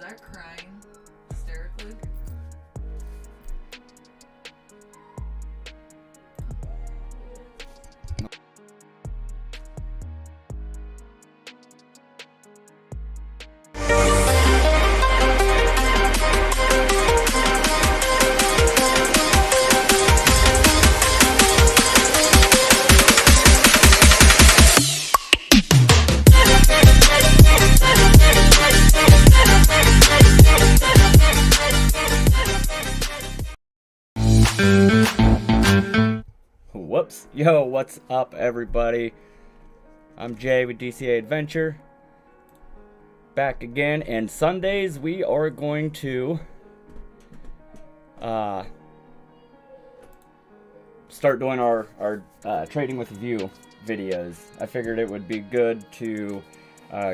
that crying hysterically? Whoops. Yo, what's up, everybody? I'm Jay with DCA Adventure. Back again, and Sundays we are going to start doing our Trading with a View videos. I figured it would be good to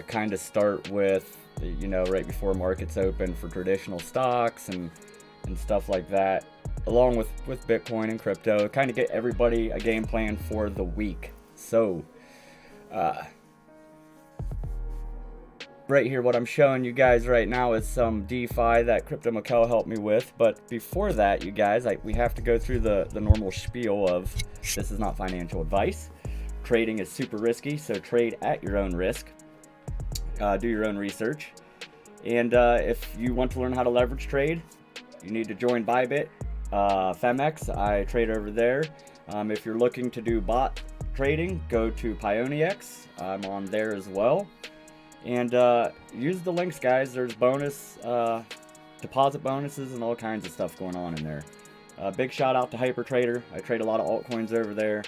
kind of start with, you know, right before markets open for traditional stocks and stuff like that, along with Bitcoin and crypto, kind of get everybody a game plan for the week. So right here, what I'm showing you guys right now is some DeFi that Crypto Mikkel helped me with. But before that, you guys, we have to go through the normal spiel of this is not financial advice. Trading is super risky, so trade at your own risk. Do your own research. And if you want to learn how to leverage trade, you need to join Bybit. Phemex, I trade over there. If you're looking to do bot trading, go to Pionex. I'm on there as well. And use the links, guys. There's bonus deposit bonuses and all kinds of stuff going on in there. Big shout out to HyperTrader. I trade a lot of altcoins over there.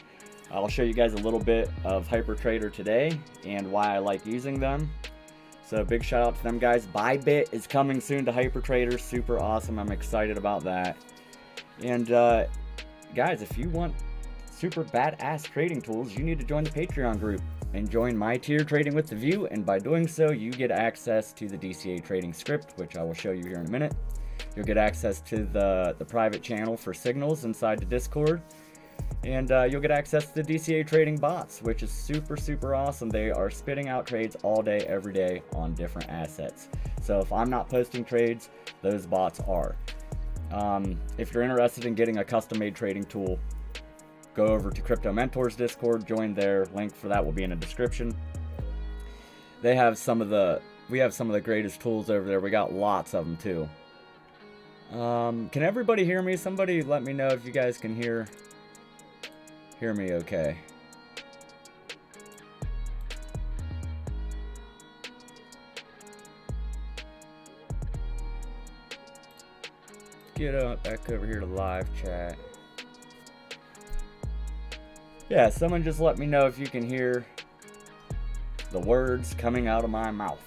I'll show you guys a little bit of HyperTrader today and why I like using them. So big shout out to them, guys. Bybit is coming soon to HyperTrader. Super awesome. I'm excited about that. And guys, if you want super badass trading tools, you need to join the Patreon group and join my tier, Trading with the View. And by doing so, you get access to the DCA trading script, which I will show you here in a minute. You'll get access to the private channel for signals inside the Discord. And you'll get access to the DCA trading bots, which is super awesome. They are spitting out trades all day, every day on different assets. So if I'm not posting trades, those bots are. If you're interested in getting a custom-made trading tool, go over to Crypto Mentors Discord, join there. Link for that will be in the description. We have some of the greatest tools over there. We got lots of them too. Can everybody hear me? Somebody let me know if you guys can hear me okay. Get back over here to live chat. Yeah, someone just let me know if you can hear the words coming out of my mouth.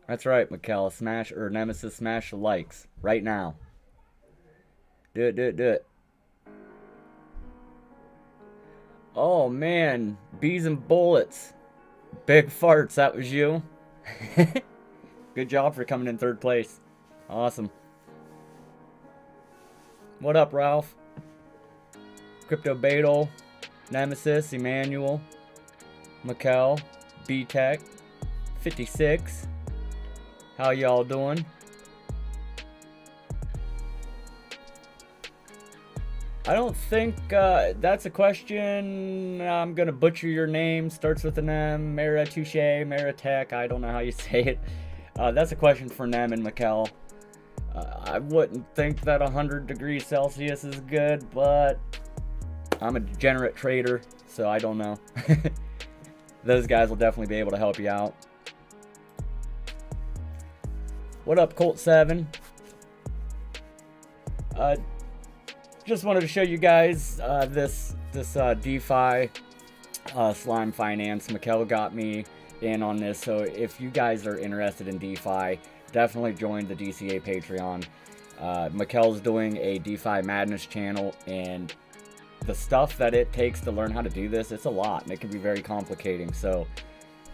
That's right, Mikkel. Smash, or Nemesis, smash the likes right now. Do it. Oh man, bees and bullets. Big farts, that was you. Good job for coming in third place. Awesome. What up, Ralph? Crypto Beetle, Nemesis, Emmanuel, Mikkel, B-Tech, 56. How y'all doing? I don't think that's a question. I'm gonna butcher your name. Starts with an M. Mara Touche, Mara Tech. I don't know how you say it. That's a question for Nem and Mikkel. I wouldn't think that 100 degrees Celsius is good, but I'm a degenerate trader, so I don't know. Those guys will definitely be able to help you out. What up, Colt 7? Just wanted to show you guys this DeFi slime finance. Mikkel got me in on this, so if you guys are interested in DeFi, definitely join the DCA Patreon. Mikkel's doing a DeFi Madness channel, and the stuff that it takes to learn how to do this, it's a lot, and it can be very complicating. So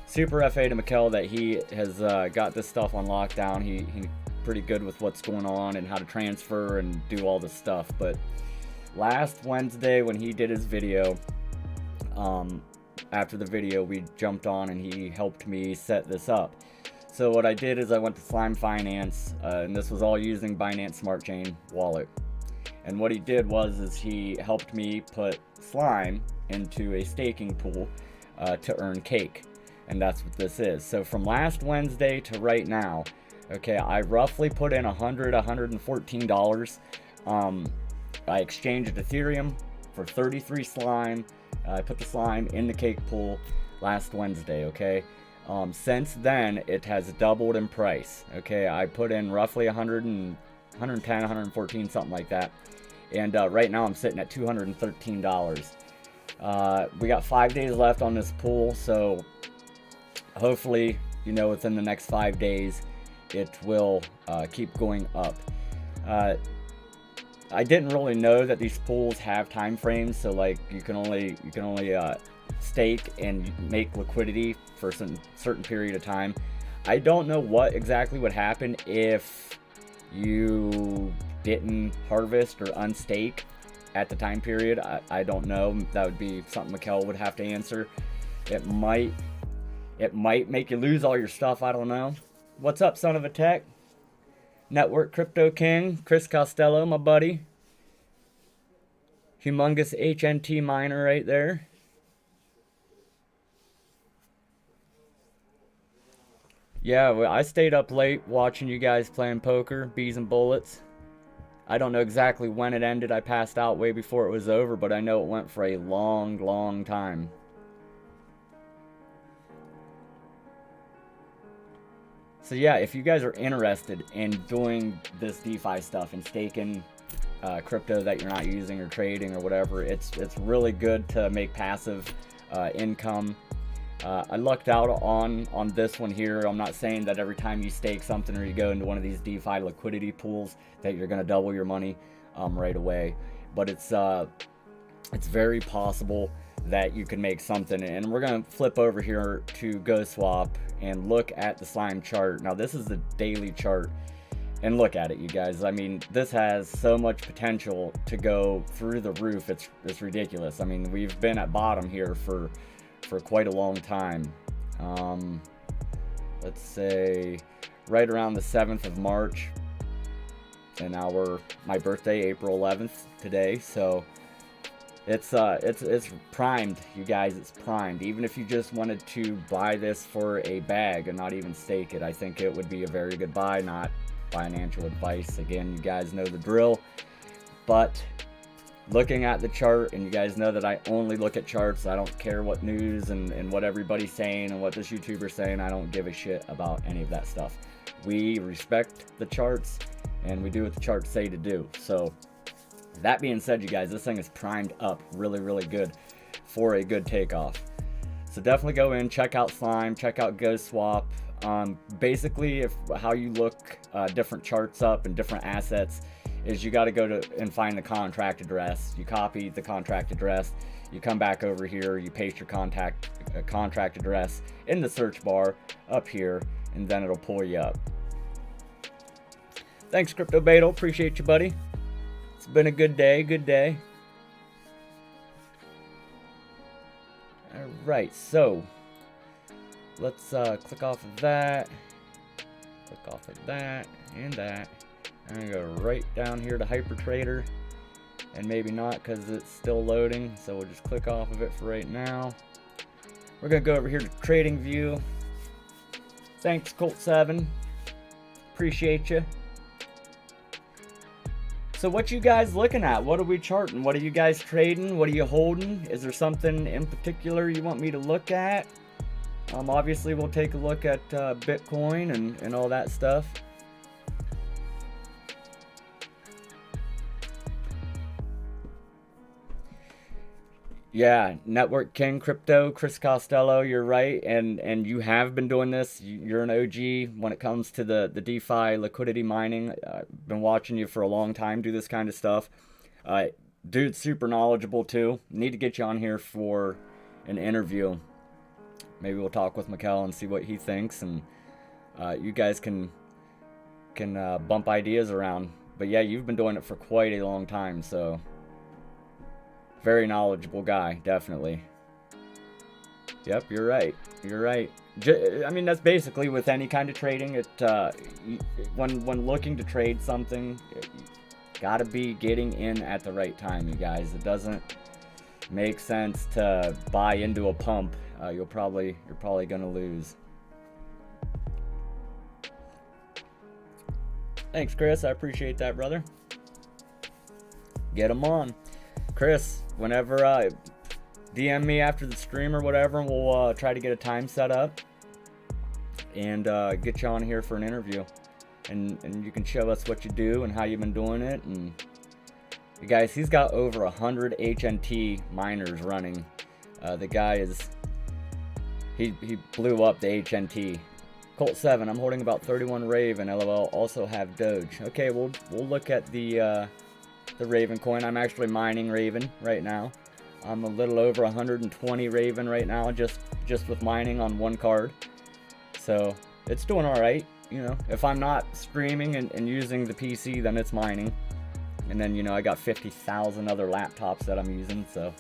super FA to Mikkel that he has got this stuff on lockdown. He pretty good with what's going on and how to transfer and do all this stuff. But last Wednesday when he did his video, after the video we jumped on and he helped me set this up. So what I did is I went to Slime Finance, and this was all using Binance Smart Chain wallet. And what he did is he helped me put Slime into a staking pool to earn cake. And that's what this is. So from last Wednesday to right now, okay, I roughly put in $114. I exchanged Ethereum for 33 slime. I put the slime in the cake pool last Wednesday, okay? Since then, it has doubled in price, okay? I put in roughly 110, 114, something like that. And right now I'm sitting at $213. We got 5 days left on this pool, so hopefully, you know, within the next 5 days, it will keep going up. I didn't really know that these pools have time frames, so like you can only stake and make liquidity for a certain period of time. I don't know what exactly would happen if you didn't harvest or unstake at the time period. I don't know. That would be something Mikkel would have to answer. It might make you lose all your stuff. I don't know. What's up, son of a tech? Network Crypto King, Chris Costello, my buddy. Humongous HNT miner right there. Yeah, well, I stayed up late watching you guys playing poker, bees and bullets. I don't know exactly when it ended. I passed out way before it was over, but I know it went for a long, long time. So yeah, if you guys are interested in doing this DeFi stuff and staking crypto that you're not using or trading or whatever, it's really good to make passive income. I lucked out on this one here. I'm not saying that every time you stake something or you go into one of these DeFi liquidity pools that you're going to double your money right away, but it's very possible that you can make something. And we're going to flip over here to GoSwap and look at the slime chart. Now this is the daily chart, and look at it, you guys. I mean, this has so much potential to go through the roof. It's ridiculous. I mean, we've been at bottom here for quite a long time. Let's say right around the 7th of March, and now my birthday, April 11th today. So it's primed, you guys. It's primed. Even if you just wanted to buy this for a bag and not even stake it, I think it would be a very good buy. Not financial advice. Again, you guys know the drill. But looking at the chart, and you guys know that I only look at charts. I don't care what news and what everybody's saying and what this YouTuber's saying. I don't give a shit about any of that stuff. We respect the charts, and we do what the charts say to do. So that being said, you guys, this thing is primed up really, really good for a good takeoff. So definitely go in, check out Slime, check out GoSwap. Basically, how you look different charts up and different assets is you got to go to and find the contract address. You copy the contract address, you come back over here, you paste your contract address in the search bar up here, and then it'll pull you up. Thanks, Crypto Beto. Appreciate you, buddy. It's been a good day. Good day. All right, so let's click off of that. Click off of that and that. I'm gonna go right down here to HyperTrader, and maybe not because it's still loading, so we'll just click off of it for right now. We're gonna go over here to Trading View. Thanks, Colt7. Appreciate you. So what you guys looking at? What are we charting? What are you guys trading? What are you holding? Is there something in particular you want me to look at? Obviously we'll take a look at Bitcoin and all that stuff. Yeah, Network King Crypto, Chris Costello, you're right, and you have been doing this. You're an OG when it comes to the DeFi liquidity mining. I've been watching you for a long time do this kind of stuff. Uh, Dude's super knowledgeable too. Need to get you on here for an interview. Maybe we'll talk with Mikkel and see what he thinks, and you guys can bump ideas around. But yeah, you've been doing it for quite a long time, so very knowledgeable guy, definitely. Yep, you're right. You're right. I mean, that's basically with any kind of trading. When looking to trade something, you gotta be getting in at the right time, you guys. It doesn't make sense to buy into a pump. You're probably gonna lose. Thanks, Chris. I appreciate that, brother. Get him on. Chris, whenever DM me after the stream or whatever, and we'll try to get a time set up and get you on here for an interview. And you can show us what you do and how you've been doing it. And you guys, he's got over 100 HNT miners running. The guy is, he blew up the HNT. Colt 7, I'm holding about 31 Raven, LOL, also have Doge. Okay, we'll look at the Raven coin. I'm actually mining Raven right now. I'm a little over 120 Raven right now, just with mining on one card. So it's doing all right. You know, if I'm not streaming and using the PC, then it's mining. And then, you know, I got 50,000 other laptops that I'm using, so.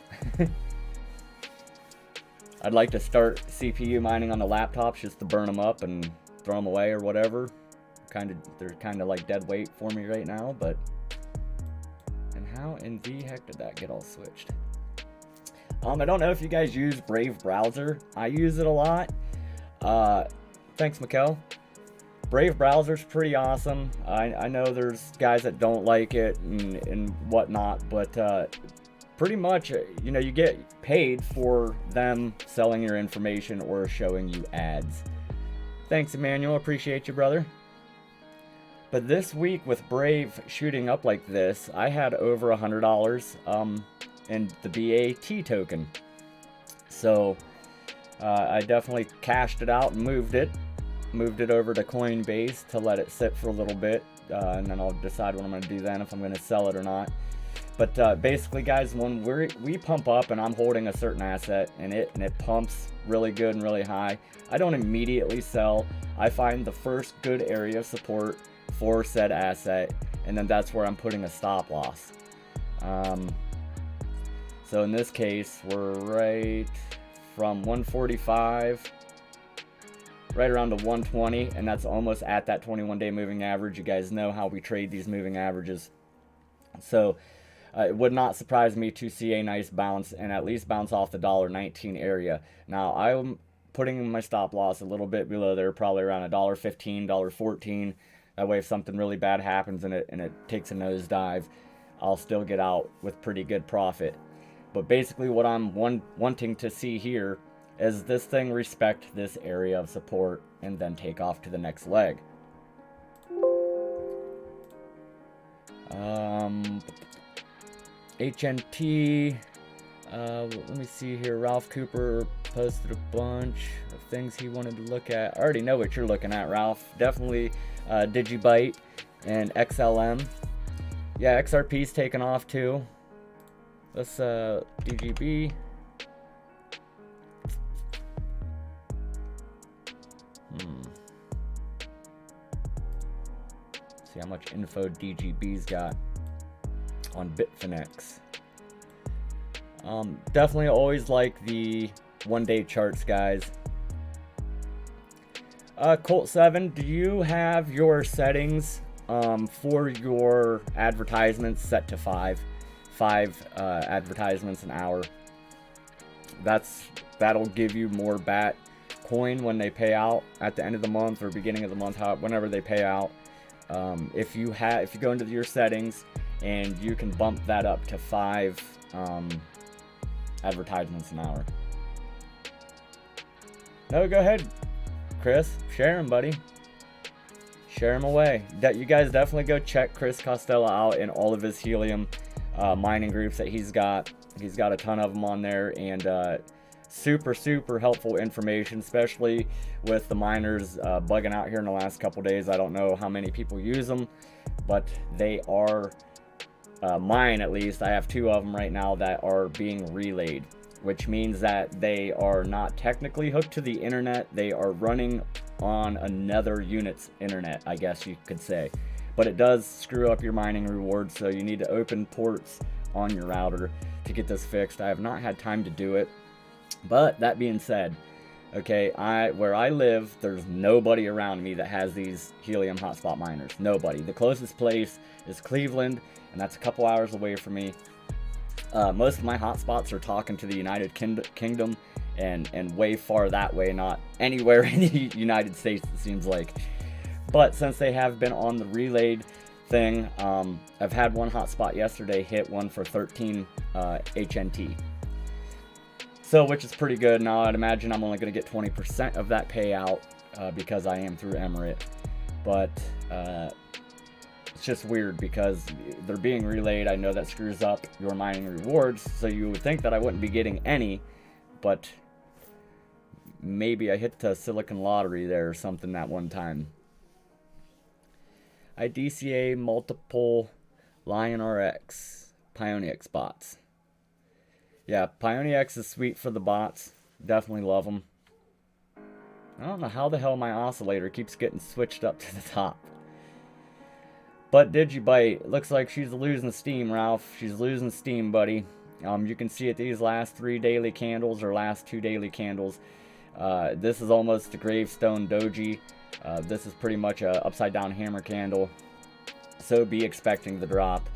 I'd like to start CPU mining on the laptops just to burn them up and throw them away or whatever. They're kind of like dead weight for me right now, but. And how in the heck did that get all switched? I don't know if you guys use Brave Browser. I use it a lot. Thanks, Mikkel. Brave Browser's pretty awesome. I know there's guys that don't like it and whatnot, but pretty much, you know, you get paid for them selling your information or showing you ads. Thanks, Emmanuel. Appreciate you, brother. But this week with Brave shooting up like this, I had over $100 in the BAT token. So I definitely cashed it out and moved it over to Coinbase to let it sit for a little bit, and then I'll decide what I'm going to do then, if I'm going to sell it or not. But basically, guys, when we pump up and I'm holding a certain asset and it pumps really good and really high, I don't immediately sell. I find the first good area of support for said asset, and then that's where I'm putting a stop loss. So in this case, we're right from 145 right around to 120, and that's almost at that 21-day moving average. You guys know how we trade these moving averages. So it would not surprise me to see a nice bounce and at least bounce off the $1.19 area. Now, I'm putting my stop loss a little bit below there, probably around $1.15, $1.14. That way, if something really bad happens and it takes a nosedive, I'll still get out with pretty good profit. But basically what I'm wanting to see here is this thing respect this area of support and then take off to the next leg. HNT, let me see here. Ralph Cooper posted a bunch of things he wanted to look at. I already know what you're looking at, Ralph. Definitely Digibyte and XLM. Yeah, XRP's taken off too. Let's DGB. See how much info DGB's got on Bitfinex. Definitely always like the one-day charts, guys. Colt 7, do you have your settings for your advertisements set to 5 advertisements an hour? That'll give you more BAT coin when they pay out at the end of the month or beginning of the month, whenever they pay out. If you go into your settings and you can bump that up to 5 advertisements an hour. No, go ahead, Chris. Share them, buddy. Share them away. You guys definitely go check Chris Costello out in all of his helium mining groups that he's got. He's got a ton of them on there, and super helpful information, especially with the miners bugging out here in the last couple days. I don't know how many people use them, but they are, mine at least, I have 2 of them right now that are being relayed, which means that they are not technically hooked to the internet. They are running on another unit's internet, I guess you could say. But it does screw up your mining rewards, so you need to open ports on your router to get this fixed. I have not had time to do it. But that being said, okay, where I live, there's nobody around me that has these helium hotspot miners. Nobody. The closest place is Cleveland, and that's a couple hours away from me. Most of my hotspots are talking to the United Kingdom and way far that way, not anywhere in the United States, it seems like. But since they have been on the relayed thing, I've had one hotspot yesterday hit one for 13 HNT. So, which is pretty good. Now, I'd imagine I'm only going to get 20% of that payout because I am through Emirate. But it's just weird because they're being relayed. I know that screws up your mining rewards, so you would think that I wouldn't be getting any, but maybe I hit the Silicon Lottery there or something that one time. I DCA multiple Lion RX Pionex bots. Yeah, Pionex is sweet for the bots. Definitely love them. I don't know how the hell my oscillator keeps getting switched up to the top. But Digibite, looks like she's losing steam, Ralph. She's losing steam, buddy. You can see it, these last 3 daily candles, or last 2 daily candles. This is almost a gravestone doji. This is pretty much a upside down hammer candle. So be expecting the drop.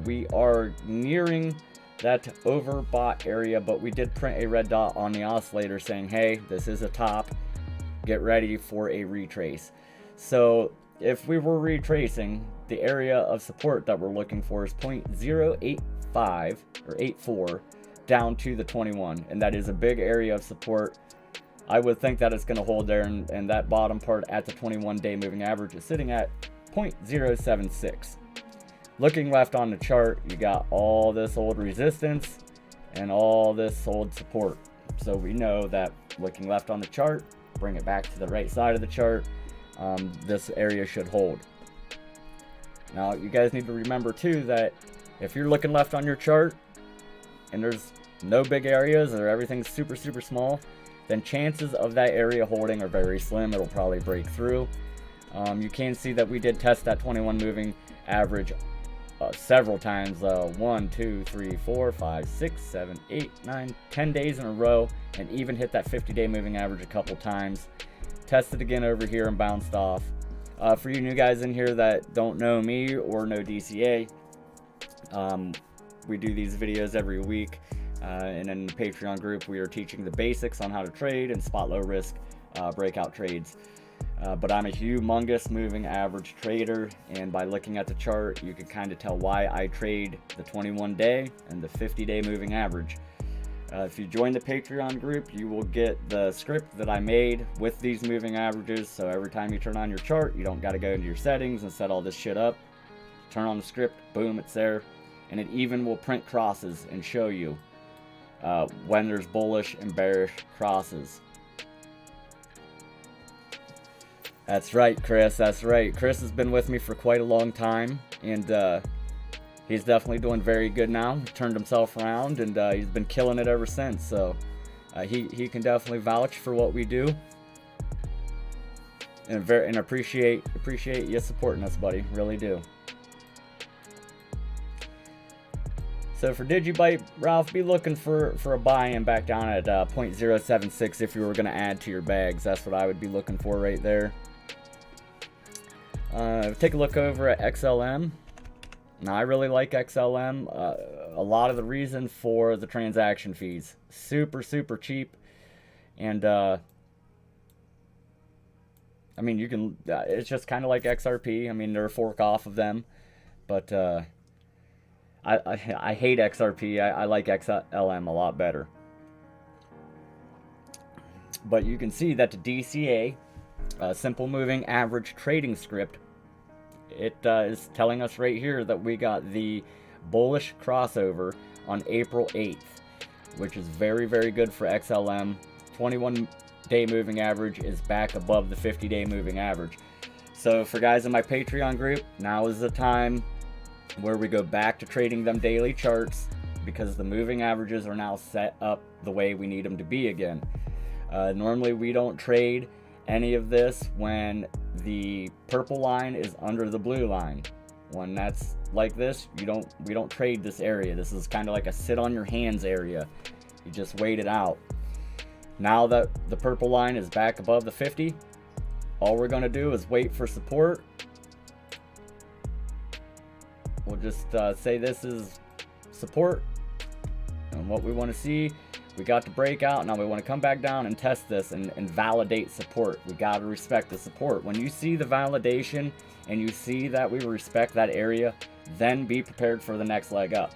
We are nearing that overbought area, but we did print a red dot on the oscillator saying, hey, this is a top. Get ready for a retrace. So if we were retracing, the area of support that we're looking for is 0.085 or 84 down to the 21, and that is a big area of support. I would think that it's going to hold there, and that bottom part at the 21-day moving average is sitting at 0.076. Looking left on the chart, you got all this old resistance and all this old support. So we know that looking left on the chart, bring it back to the right side of the chart, this area should hold. Now you guys need to remember too that if you're looking left on your chart and there's no big areas or everything's super small, then chances of that area holding are very slim. It'll probably break through. You can see that we did test that 21 moving average several times, 1, 2, 3, 4, 5, 6, 7, 8, 9, 10 days in a row, and even hit that 50-day moving average a couple times. Tested again over here and bounced off. For you new guys in here that don't know me or know DCA, we do these videos every week, and in the Patreon group we are teaching the basics on how to trade and spot low risk breakout trades. But I'm a humongous moving average trader, and by looking at the chart you can kind of tell why I trade the 21-day and the 50-day moving average. If you join the Patreon group, you will get the script that I made with these moving averages, so every time you turn on your chart, you don't got to go into your settings and set all this shit up. Turn on the script, boom, it's there, and it even will print crosses and show you when there's bullish and bearish crosses. That's right, Chris, that's right. Chris has been with me for quite a long time, and he's definitely doing very good now. He turned himself around, and he's been killing it ever since. So he can definitely vouch for what we do, and appreciate you supporting us, buddy. Really do. So for Digibite, Ralph, be looking for a buy-in back down at 0.076 if you were going to add to your bags. That's what I would be looking for right there. Take a look over at XLM. Now, I really like XLM. A lot of the reason for the transaction fees. Super cheap. And, I mean, you can, it's just kind of like XRP. I mean, they're a fork off of them. But, I hate XRP. I like XLM a lot better. But you can see that the DCA, simple moving average trading script, it is telling us right here that we got the bullish crossover on April 8th, which is very, very good for XLM. 21-day moving average is back above the 50-day moving average. So for guys in my Patreon group, now is the time where we go back to trading them daily charts, because the moving averages are now set up the way we need them to be again. Normally we don't trade any of this when the purple line is under the blue line. When that's like this, we don't trade this area. This is kind of like a sit on your hands area. You just wait it out. Now that the purple line is back above the 50, all we're going to do is wait for support. We'll just say this is support, and what we want to see, we got to break out. Now we want to come back down and test this and validate support. We got to respect the support. When you see the validation and you see that we respect that area, then be prepared for the next leg up.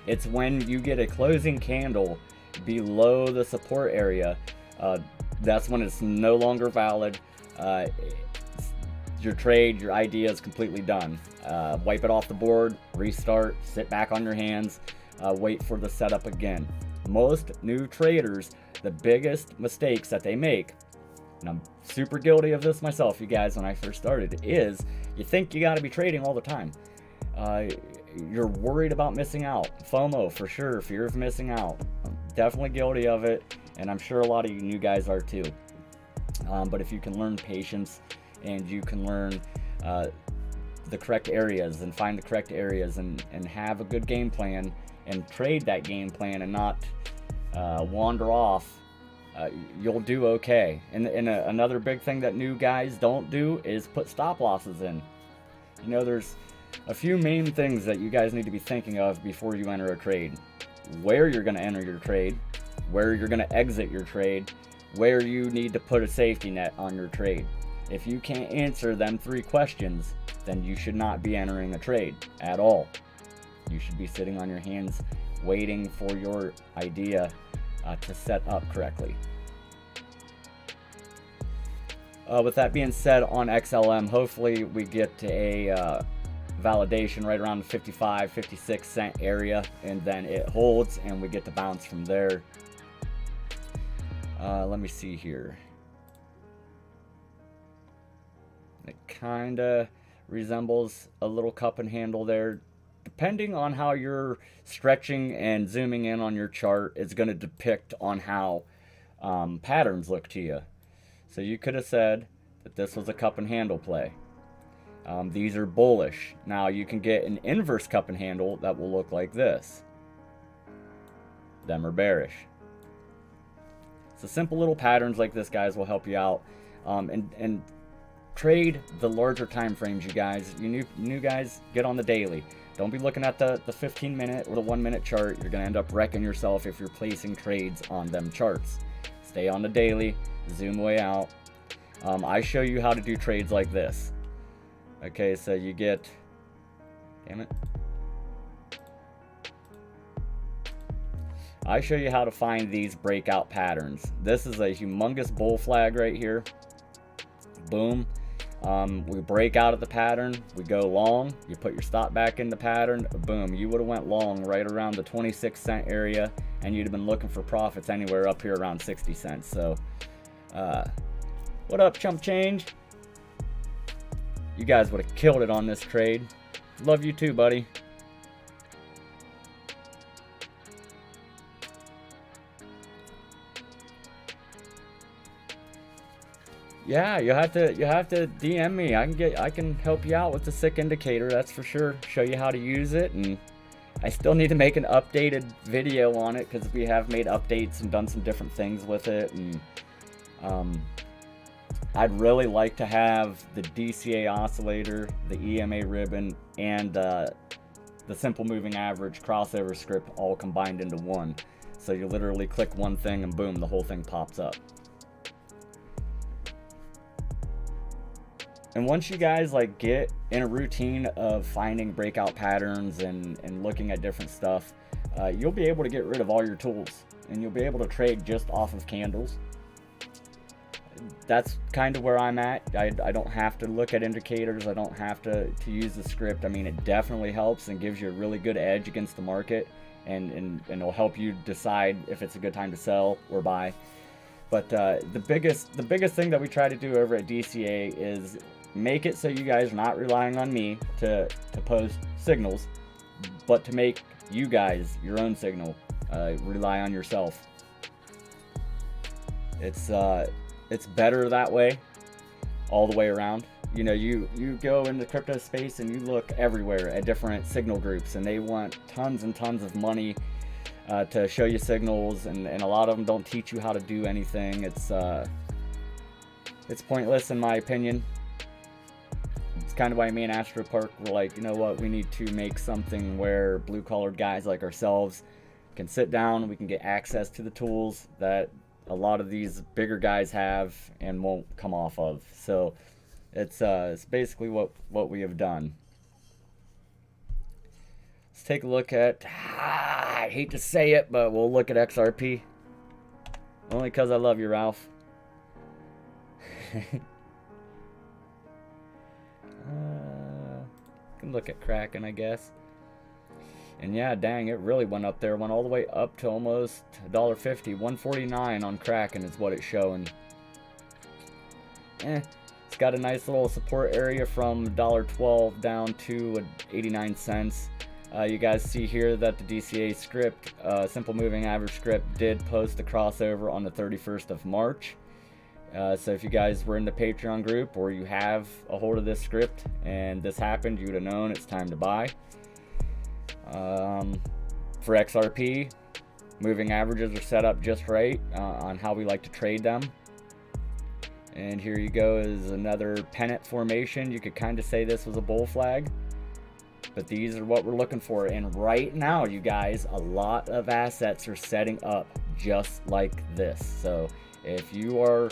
It's when you get a closing candle below the support area, that's when it's no longer valid. Your trade, your idea is completely done. Wipe it off the board, restart, sit back on your hands, wait for the setup again. Most new traders, the biggest mistakes that they make, and I'm super guilty of this myself, you guys, when I first started, is you think you got to be trading all the time. You're worried about missing out. FOMO, for sure, fear of missing out. I'm definitely guilty of it, and I'm sure a lot of you new guys are too. But if you can learn patience, and you can learn the correct areas and find the correct areas and have a good game plan and trade that game plan and not wander off, you'll do okay. And another big thing that new guys don't do is put stop losses in. You know, there's a few main things that you guys need to be thinking of before you enter a trade. Where you're going to enter your trade, where you're going to exit your trade, where you need to put a safety net on your trade. If you can't answer them 3 questions, then you should not be entering a trade at all. You should be sitting on your hands waiting for your idea to set up correctly. With that being said, on XLM, hopefully we get to a validation right around the 55-56 cent area, and then it holds and we get to bounce from there. Let me see here. It kind of resembles a little cup and handle there. Depending on how you're stretching and zooming in on your chart, it's going to depict on how patterns look to you. So you could have said that this was a cup and handle play. These are bullish. Now you can get an inverse cup and handle that will look like this. Them are bearish. So simple little patterns like this, guys, will help you out. And trade the larger time frames, you guys. You new guys, get on the daily. Don't be looking at the 15-minute or the 1-minute chart. You're going to end up wrecking yourself if you're placing trades on them charts. Stay on the daily, zoom way out. I show you how to do trades like this. Okay, so you get, damn it. I show you how to find these breakout patterns. This is a humongous bull flag right here. Boom. We break out of the pattern, we go long, you put your stop back in the pattern, boom, you would have went long right around the 26 cent area, and you'd have been looking for profits anywhere up here around 60 cents. So what up, chump change? You guys would have killed it on this trade. Love you too, buddy. Yeah, you have to DM me. I can help you out with the SICK indicator, that's for sure. Show you how to use it, and I still need to make an updated video on it because we have made updates and done some different things with it. And I'd really like to have the DCA oscillator, the EMA ribbon, and the simple moving average crossover script all combined into one. So you literally click one thing and boom, the whole thing pops up. And once you guys like get in a routine of finding breakout patterns and looking at different stuff, you'll be able to get rid of all your tools and you'll be able to trade just off of candles. that's kind of where I'm at. I don't have to look at indicators. I don't have to use the script. I mean, it definitely helps and gives you a really good edge against the market, and it'll help you decide if it's a good time to sell or buy. But the biggest thing that we try to do over at DCA is make it so you guys are not relying on me to post signals, but to make you guys your own signal. Rely on yourself. It's better that way, all the way around. You know, you go into crypto space and you look everywhere at different signal groups, and they want tons and tons of money to show you signals, and a lot of them don't teach you how to do anything. It's pointless in my opinion. It's kind of why me and Astro Park were like, you know what, we need to make something where blue-collar guys like ourselves can sit down, we can get access to the tools that a lot of these bigger guys have and won't come off of. So it's basically what we have done. Let's take a look at, I hate to say it, but we'll look at XRP. Only because I love you, Ralph. Can look at Kraken, I guess. And yeah, dang, it really went up there. Went all the way up to almost $1.50. 149 on Kraken is what it's showing. It's got a nice little support area from $1.12 down to 89 cents. You guys see here that the DCA script, simple moving average script, did post the crossover on the 31st of March. So if you guys were in the Patreon group, or you have a hold of this script and this happened, you would have known it's time to buy. For XRP, moving averages are set up just right on how we like to trade them. And here you go is another pennant formation. You could kind of say this was a bull flag, but these are what we're looking for. And right now, you guys, a lot of assets are setting up just like this. So if you are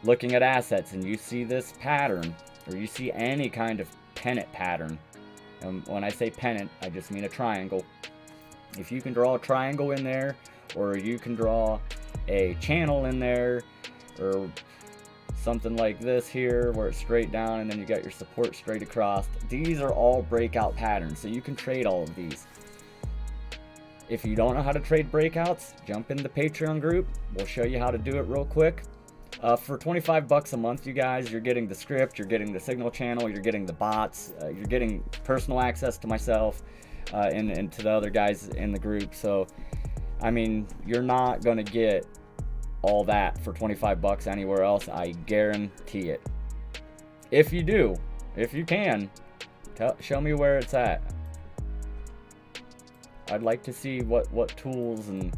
looking at assets and you see this pattern, or you see any kind of pennant pattern, and when I say pennant, I just mean a triangle. If you can draw a triangle in there, or you can draw a channel in there, or something like this here where it's straight down and then you got your support straight across, these are all breakout patterns, so you can trade all of these. If you don't know how to trade breakouts, jump in the Patreon group. We'll show you how to do it real quick. For 25 bucks a month, you guys, you're getting the script, you're getting the signal channel, you're getting the bots, you're getting personal access to myself and to the other guys in the group. So, I mean, you're not going to get all that for 25 bucks anywhere else. I guarantee it. If you do, if you can, show me where it's at. I'd like to see what tools and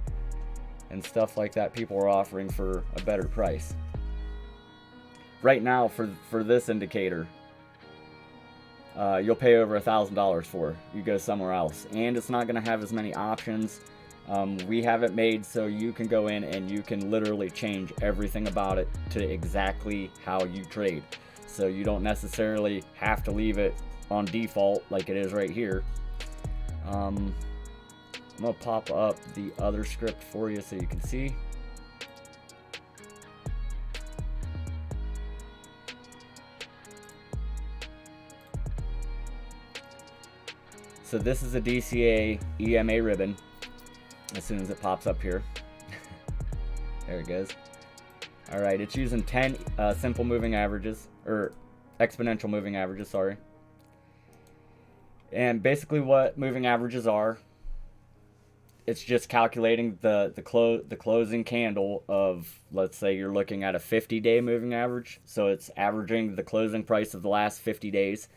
stuff like that people are offering for a better price. Right now, for this indicator, you'll pay over $1,000 for. You go somewhere else, and it's not going to have as many options. We have it made so you can go in and you can literally change everything about it to exactly how you trade. So you don't necessarily have to leave it on default like it is right here. I'm going to pop up the other script for you so you can see. So this is a DCA EMA ribbon. As soon as it pops up here. There it goes. Alright, it's using 10 simple moving averages, or exponential moving averages, sorry. And basically what moving averages are, it's just calculating the closing candle of, let's say you're looking at a 50-day moving average. So it's averaging the closing price of the last 50 days.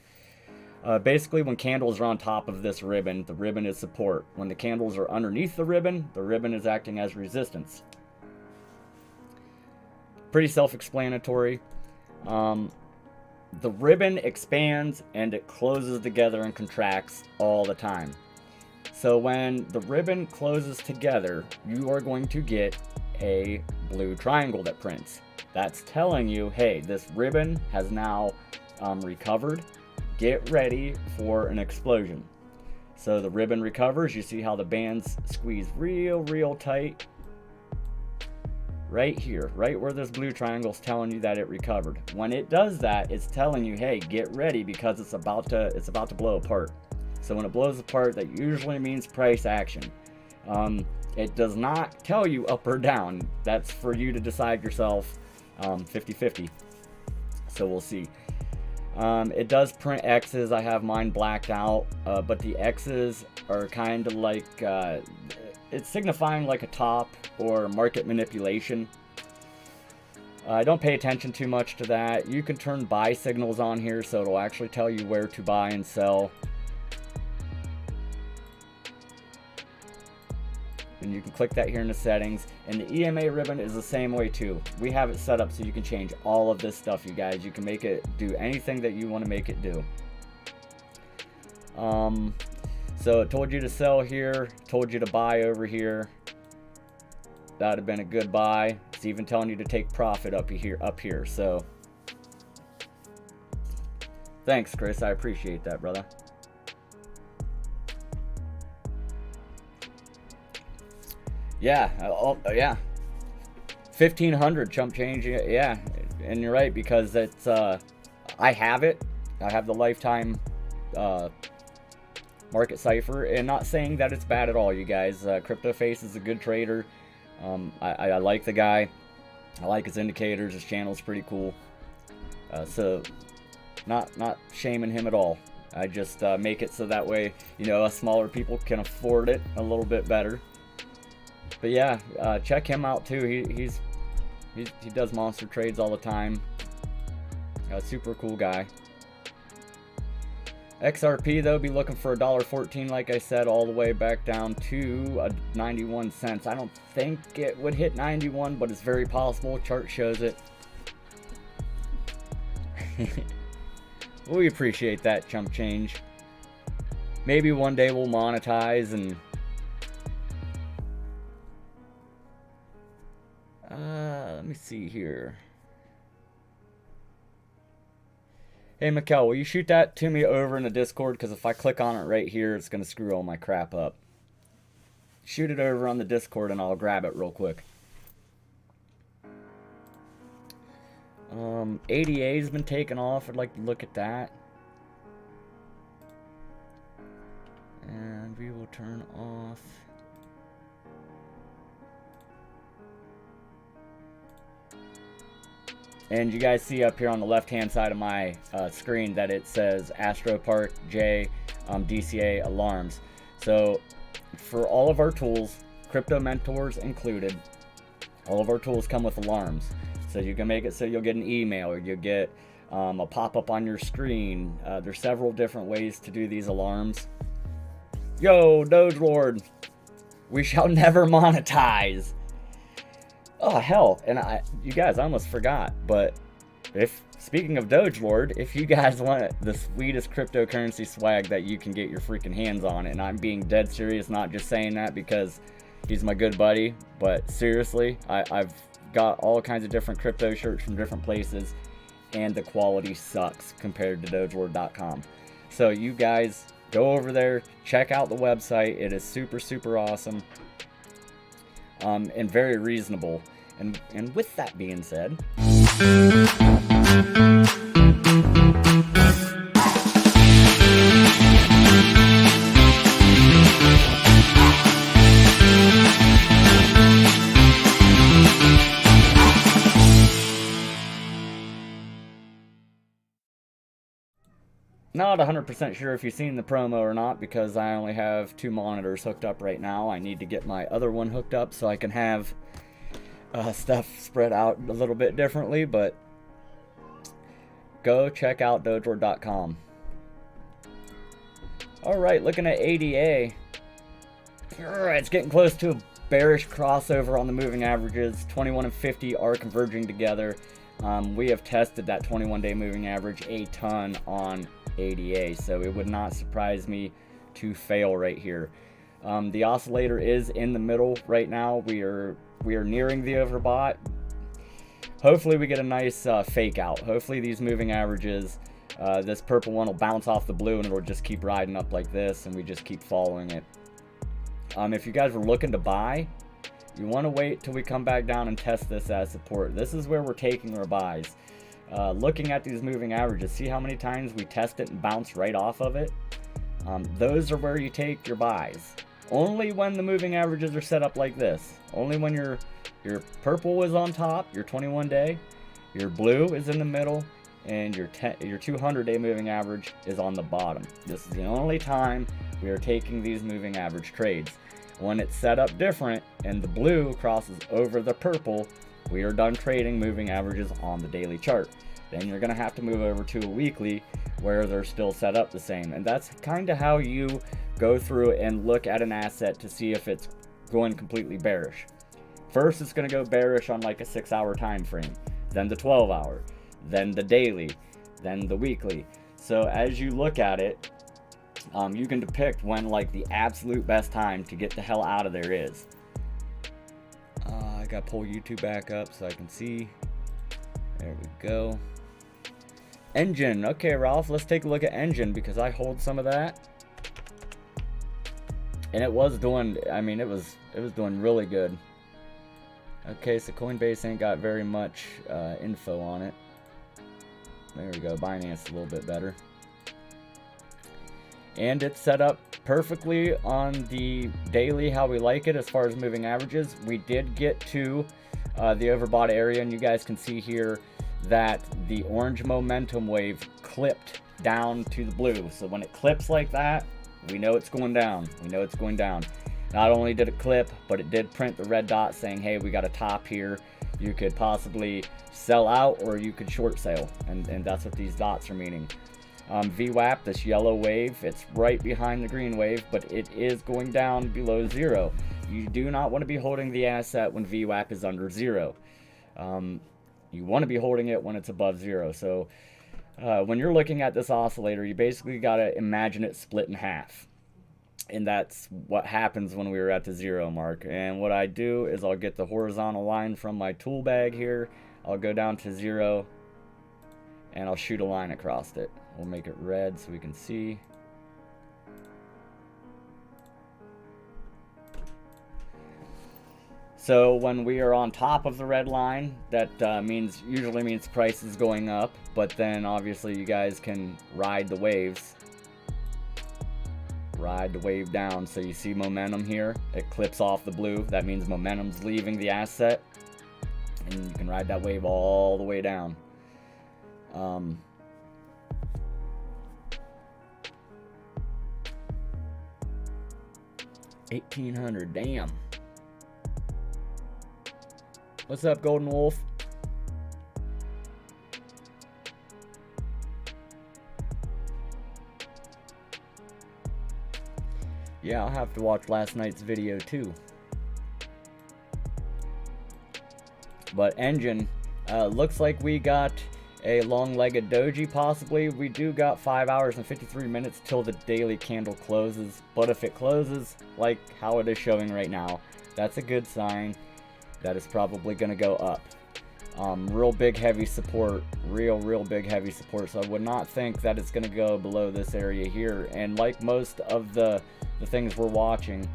Basically, when candles are on top of this ribbon, the ribbon is support. When the candles are underneath the ribbon is acting as resistance. Pretty self-explanatory. The ribbon expands and it closes together and contracts all the time. So when the ribbon closes together, you are going to get a blue triangle that prints. That's telling you, hey, this ribbon has now recovered. Get ready for an explosion. So the ribbon recovers. You see how the bands squeeze real tight. right here, right where this blue triangle is telling you that it recovered. When it does that, it's telling you, hey, get ready, because it's about to blow apart. So when it blows apart, that usually means price action. It does not tell you up or down. That's for you to decide yourself, 50-50. So we'll see. It does print X's. I have mine blacked out, but the X's are kind of like, it's signifying like a top or market manipulation. I don't pay attention too much to that. You can turn buy signals on here, so it'll actually tell you where to buy and sell. And you can click that here in the settings. And the EMA ribbon is the same way too. We have it set up so you can change all of this stuff, you guys. You can make it do anything that you want to make it do. So it told you to sell here, told you to buy over here. That would have been a good buy. It's even telling you to take profit up here. So thanks, Chris. I appreciate that, brother. Yeah, yeah, 1,500 chump change. Yeah, and you're right, because it's I have it. I have the lifetime market cipher, and not saying that it's bad at all, you guys. CryptoFace is a good trader. I like the guy. I like his indicators. His channel's pretty cool. So not shaming him at all. I just make it so that way, you know, us smaller people can afford it a little bit better. But yeah, check him out too. He does monster trades all the time. Super cool guy. XRP though, be looking for $1.14, like I said, all the way back down to 91 cents. I don't think it would hit 91, but it's very possible. Chart shows it. We appreciate that chump change. Maybe one day we'll monetize and let me see here. Hey, Mikkel, will you shoot that to me over in the Discord? Because if I click on it right here, it's going to screw all my crap up. Shoot it over on the Discord and I'll grab it real quick. ADA's been taken off. I'd like to look at that. And we will turn off. And you guys see up here on the left hand side of my screen that it says AstroPark J DCA alarms. So for all of our tools, Crypto Mentors included, all of our tools come with alarms. So you can make it so you'll get an email, or you'll get a pop-up on your screen. There's several different ways to do these alarms. Yo, Doge Lord, we shall never monetize. Oh hell, and you guys, I almost forgot, but speaking of Doge Lord, if you guys want the sweetest cryptocurrency swag that you can get your freaking hands on, and I'm being dead serious, not just saying that because he's my good buddy, but seriously, I've got all kinds of different crypto shirts from different places, and the quality sucks compared to dogelord.com. So you guys go over there, check out the website. It is super, super awesome. And very reasonable. And with that being said, not 100% sure if you've seen the promo or not, because I only have 2 monitors hooked up right now. I need to get my other one hooked up so I can have stuff spread out a little bit differently, but go check out dogelord.com. Alright, looking at ADA. It's getting close to a bearish crossover on the moving averages. 21 and 50 are converging together. We have tested that 21-day moving average a ton on ADA, so it would not surprise me to fail right here. The oscillator is in the middle right now. We are nearing the overbought. Hopefully we get a nice fake out. Hopefully these moving averages, this purple one will bounce off the blue and it'll just keep riding up like this, and we just keep following it. If you guys were looking to buy, You want to wait till we come back down and test this as support. This is where we're taking our buys. Looking at these moving averages, see how many times we test it and bounce right off of it? Those are where you take your buys. Only when the moving averages are set up like this. Only when your purple is on top, your 21-day, your blue is in the middle, and your 200-day moving average is on the bottom. This is the only time we are taking these moving average trades. When it's set up different and the blue crosses over the purple, we are done trading moving averages on the daily chart. Then you're going to have to move over to a weekly where they're still set up the same. And that's kind of how you go through and look at an asset to see if it's going completely bearish. First, it's going to go bearish on like a 6-hour time frame, then the 12-hour, then the daily, then the weekly. So as you look at it, you can depict when like the absolute best time to get the hell out of there is. I gotta pull YouTube back up so I can see. There we go. Engine. Okay, Ralph, let's take a look at Engine because I hold some of that. And it was doing, I mean, it was doing really good. Okay, so Coinbase ain't got very much info on it. There we go, Binance a little bit better. And it's set up perfectly on the daily how we like it as far as moving averages. We did get to the overbought area, and you guys can see here that the orange momentum wave clipped down to the blue. So when it clips like that, we know it's going down. We know it's going down. Not only did it clip, but it did print the red dot saying, hey, we got a top here. You could possibly sell out or you could short sale. And that's what these dots are meaning. VWAP, this yellow wave, it's right behind the green wave, but it is going down below zero. You do not want to be holding the asset when VWAP is under zero. You want to be holding it when it's above zero. So when you're looking at this oscillator, you basically got to imagine it split in half. And that's what happens when we were at the zero mark. And what I do is I'll get the horizontal line from my tool bag here. I'll go down to zero and I'll shoot a line across it. We'll make it red so we can see. So when we are on top of the red line, that usually means price is going up, but then obviously you guys can ride the waves. Ride the wave down. So you see momentum here, it clips off the blue. That means momentum's leaving the asset, and you can ride that wave all the way down. 1800, damn. What's up, Golden Wolf? Yeah, I'll have to watch last night's video too. But Engine, looks like we got a long-legged doji possibly. We do got 5 hours and 53 minutes till the daily candle closes, but if it closes like how it is showing right now, that's a good sign that it's probably going to go up. Real big heavy support, real big heavy support, so I would not think that it's going to go below this area here. And like most of the things we're watching,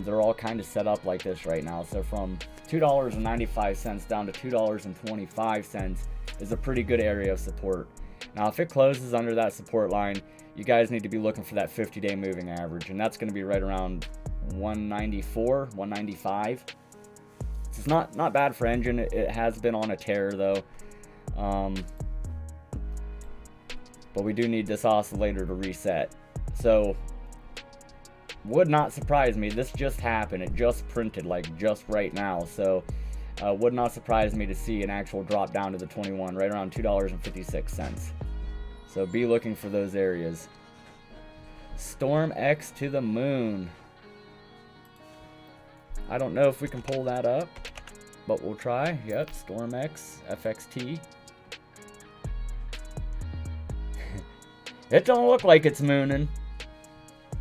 they're all kind of set up like this right now. So from $2.95 down to $2.25 is a pretty good area of support. Now if it closes under that support line, you guys need to be looking for that 50-day moving average, and that's going to be right around 194, 195. It's not bad for Engine. It has been on a tear though, but we do need this oscillator to reset. So would not surprise me. This just happened. It just printed like just right now. So would not surprise me to see an actual drop down to the 21, right around $2.56. So be looking for those areas. Storm X to the moon. I don't know if we can pull that up, but we'll try. Yep, Storm X, FXT. It don't look like it's mooning.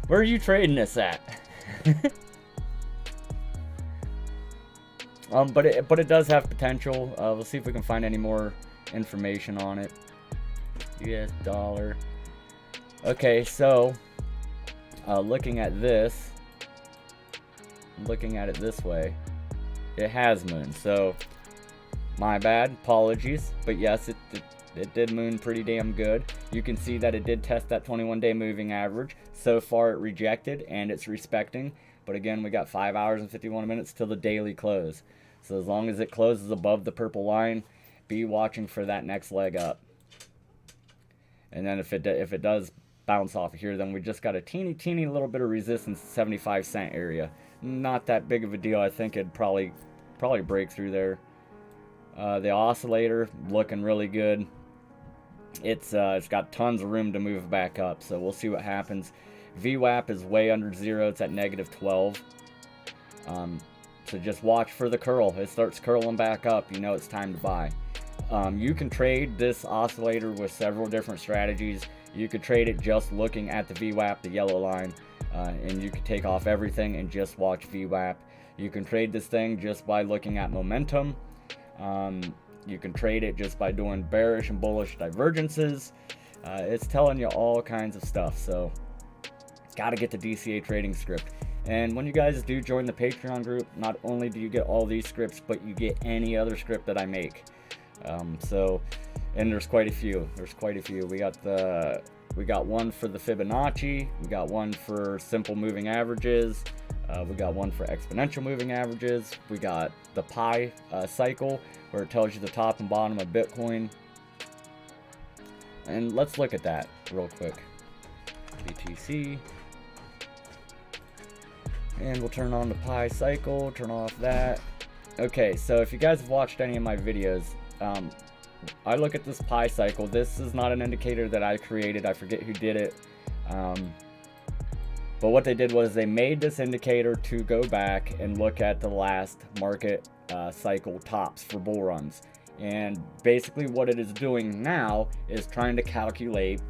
Where are you trading this at? But it does have potential. We'll see if we can find any more information on it. US dollar. Okay, so looking at this, looking at it this way, it has mooned. So my bad, apologies, but yes, it did moon pretty damn good. You can see that it did test that 21-day moving average. So far it rejected and it's respecting, but again, we got 5 hours and 51 minutes till the daily close. So as long as it closes above the purple line, be watching for that next leg up. And then if it does bounce off of here, then we just got a teeny little bit of resistance, 75-cent area. Not that big of a deal. I think it'd probably break through there. The oscillator looking really good. It's got tons of room to move back up, so we'll see what happens. VWAP is way under zero. It's at -12. So just watch for the curl. It starts curling back up, you know it's time to buy. You can trade this oscillator with several different strategies. You could trade it just looking at the VWAP, the yellow line, and you could take off everything and just watch VWAP. You can trade this thing just by looking at momentum. You can trade it just by doing bearish and bullish divergences. It's telling you all kinds of stuff, so got to get the DCA trading script. And when you guys do join the Patreon group, not only do you get all these scripts, but you get any other script that I make. And there's quite a few. We got one for the Fibonacci. We got one for simple moving averages. We got one for exponential moving averages. We got the Pi cycle, where it tells you the top and bottom of Bitcoin. And let's look at that real quick. BTC. And we'll turn on the Pi cycle, turn off that. Okay, so if you guys have watched any of my videos, I look at this Pi cycle. This is not an indicator that I created. I forget who did it. But what they did was they made this indicator to go back and look at the last market cycle tops for bull runs. And basically what it is doing now is trying to calculate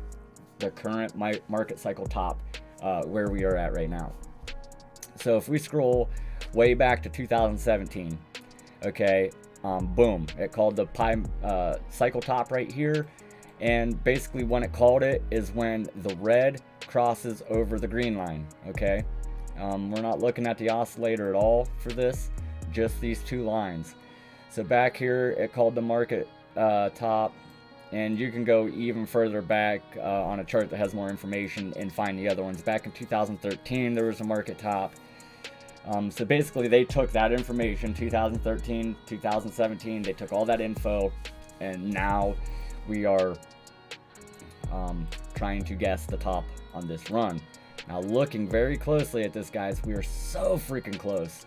the current market cycle top where we are at right now. So if we scroll way back to 2017, okay, boom, it called the Pi cycle top right here. And basically when it called it is when the red crosses over the green line, okay? We're not looking at the oscillator at all for this, just these two lines. So back here, it called the market top, and you can go even further back on a chart that has more information and find the other ones. Back in 2013, there was a market top. So basically they took that information, 2013, 2017, they took all that info, and now we are trying to guess the top on this run. Now looking very closely at this, guys, we are so freaking close.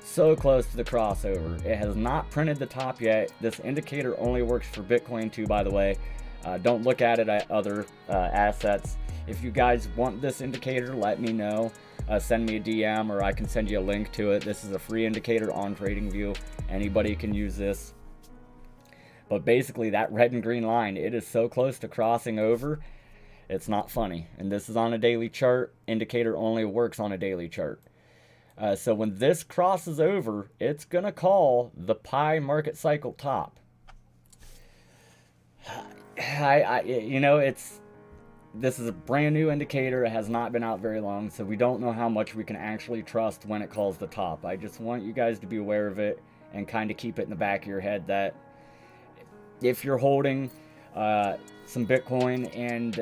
So close to the crossover. It has not printed the top yet. This indicator only works for Bitcoin too, by the way. Don't look at it at other assets. If you guys want this indicator, let me know. Send me a DM or I can send you a link to it. This is a free indicator on TradingView. Anybody can use this. But basically that red and green line, it is so close to crossing over, it's not funny. And this is on a daily chart. Indicator only works on a daily chart. So when this crosses over, it's going to call the Pi market cycle top. You know, this is a brand new indicator. It has not been out very long, so we don't know how much we can actually trust when it calls the top. I just want you guys to be aware of it and kind of keep it in the back of your head that if you're holding some Bitcoin and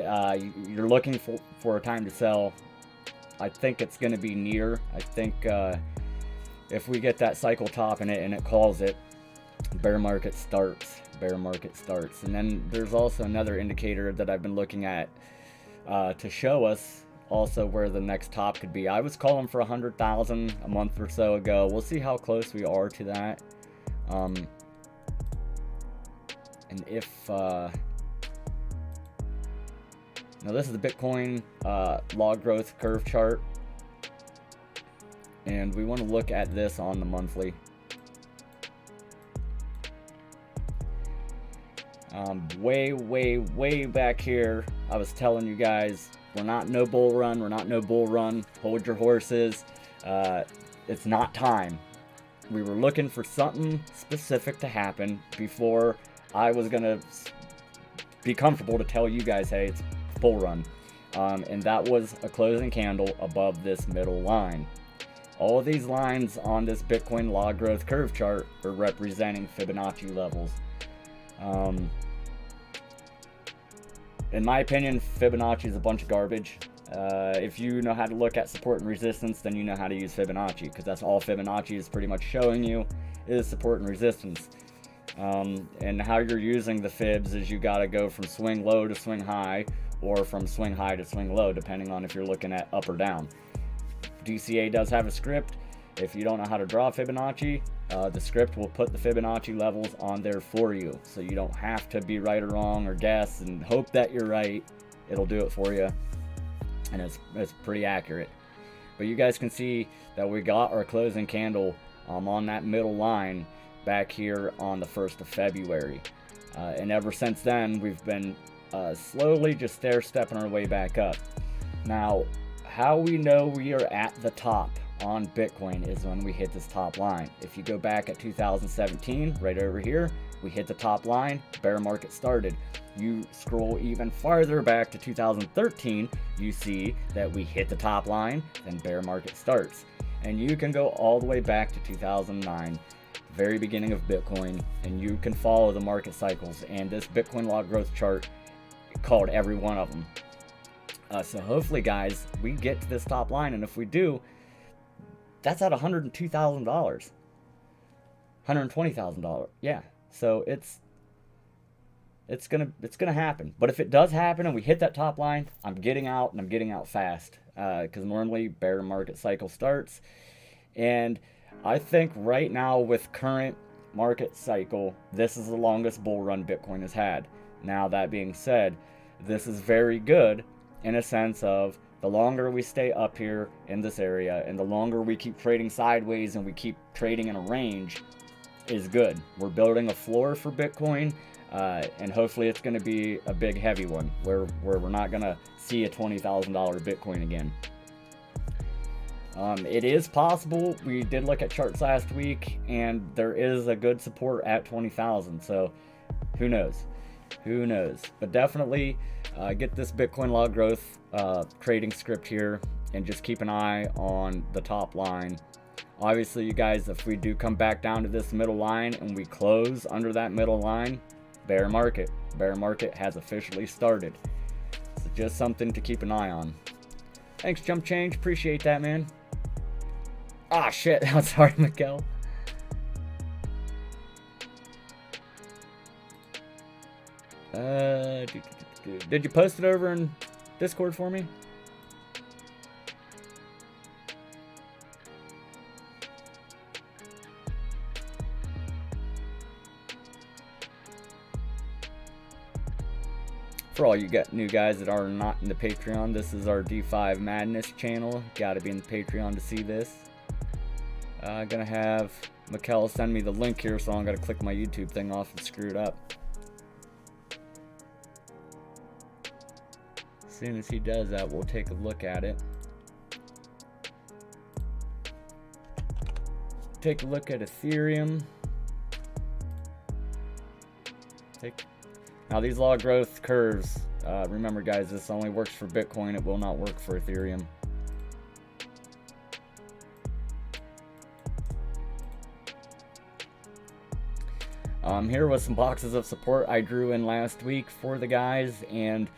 you're looking for a time to sell, I think it's going to be near. I think if we get that cycle top in it and it calls it, bear market starts. And then there's also another indicator that I've been looking at to show us also where the next top could be. I was calling for 100,000 a month or so ago. We'll see how close we are to that. And if now this is the Bitcoin log growth curve chart, and we want to look at this on the monthly. Way back here, I was telling you guys, we're not no bull run. Hold your horses. It's not time. We were looking for something specific to happen before I was gonna be comfortable to tell you guys, hey, it's bull run. And that was a closing candle above this middle line. All these lines on this Bitcoin log growth curve chart are representing Fibonacci levels. In my opinion, Fibonacci is a bunch of garbage. If you know how to look at support and resistance, then you know how to use Fibonacci, because that's all Fibonacci is pretty much showing you is support and resistance. And how you're using the fibs is you got to go from swing low to swing high, or from swing high to swing low, depending on if you're looking at up or down. DCA does have a script. If you don't know how to draw Fibonacci, the script will put the Fibonacci levels on there for you, so you don't have to be right or wrong or guess and hope that you're right. It'll do it for you, and it's pretty accurate. But you guys can see that we got our closing candle on that middle line back here on the 1st of February, and ever since then we've been slowly just stair-stepping our way back up. Now, how we know we are at the top on Bitcoin is when we hit this top line. If you go back at 2017, right over here, we hit the top line, bear market started. You scroll even farther back to 2013, you see that we hit the top line, then bear market starts. And you can go all the way back to 2009, very beginning of Bitcoin, and you can follow the market cycles. And this Bitcoin log growth chart called every one of them. So hopefully, guys, we get to this top line, and if we do, that's at $102,000, $120,000. Yeah, so it's gonna happen. But if it does happen and we hit that top line, I'm getting out, and I'm getting out fast, because normally bear market cycle starts, and I think right now with current market cycle, this is the longest bull run Bitcoin has had. Now, that being said, this is very good in a sense of the longer we stay up here in this area and the longer we keep trading sideways and we keep trading in a range is good. We're building a floor for Bitcoin, and hopefully it's going to be a big heavy one where we're not going to see a $20,000 Bitcoin again. It is possible. We did look at charts last week, and there is a good support at 20,000. So who knows? Who knows? But definitely get this Bitcoin log growth trading script here, and just keep an eye on the top line. Obviously, you guys, if we do come back down to this middle line and we close under that middle line, bear market. Bear market has officially started. So just something to keep an eye on. Thanks, Jump Change. Appreciate that, man. Ah, shit. I'm sorry, Miguel. Did you post it over in Discord for me? For all you new guys that are not in the Patreon, this is our D5 Madness channel. Gotta be in the Patreon to see this. Gonna have Mikkel send me the link here, so I'm gonna click my YouTube thing off and screw it up. As soon as he does that, we'll take a look at it. Take a look at Ethereum. Now these log growth curves, remember guys, this only works for Bitcoin. It will not work for Ethereum. Here was some boxes of support I drew in last week for the guys, and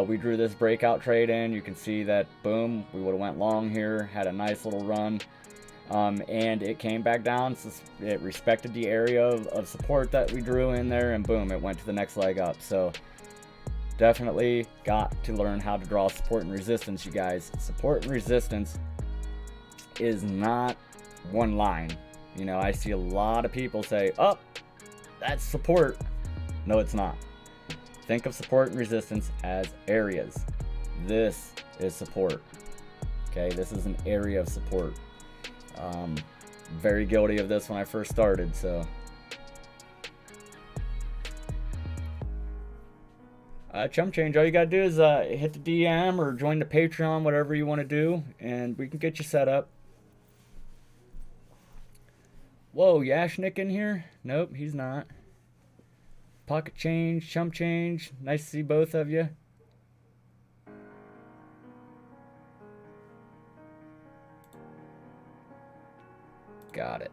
we drew this breakout trade in. You can see that, boom, we would have went long here, had a nice little run, and it came back down. So it respected the area of support that we drew in there, and boom, it went to the next leg up. So definitely got to learn how to draw support and resistance, you guys. Support and resistance is not one line. You know, I see a lot of people say, oh, that's support. No, it's not. Think of support and resistance as areas. This is support. Okay, this is an area of support. Very guilty of this when I first started, so. Chump Change, all you gotta do is hit the DM or join the Patreon, whatever you want to do, and we can get you set up. Whoa, Yashnik in here? Nope, he's not. Pocket Change, Chump Change, nice to see both of you. Got it.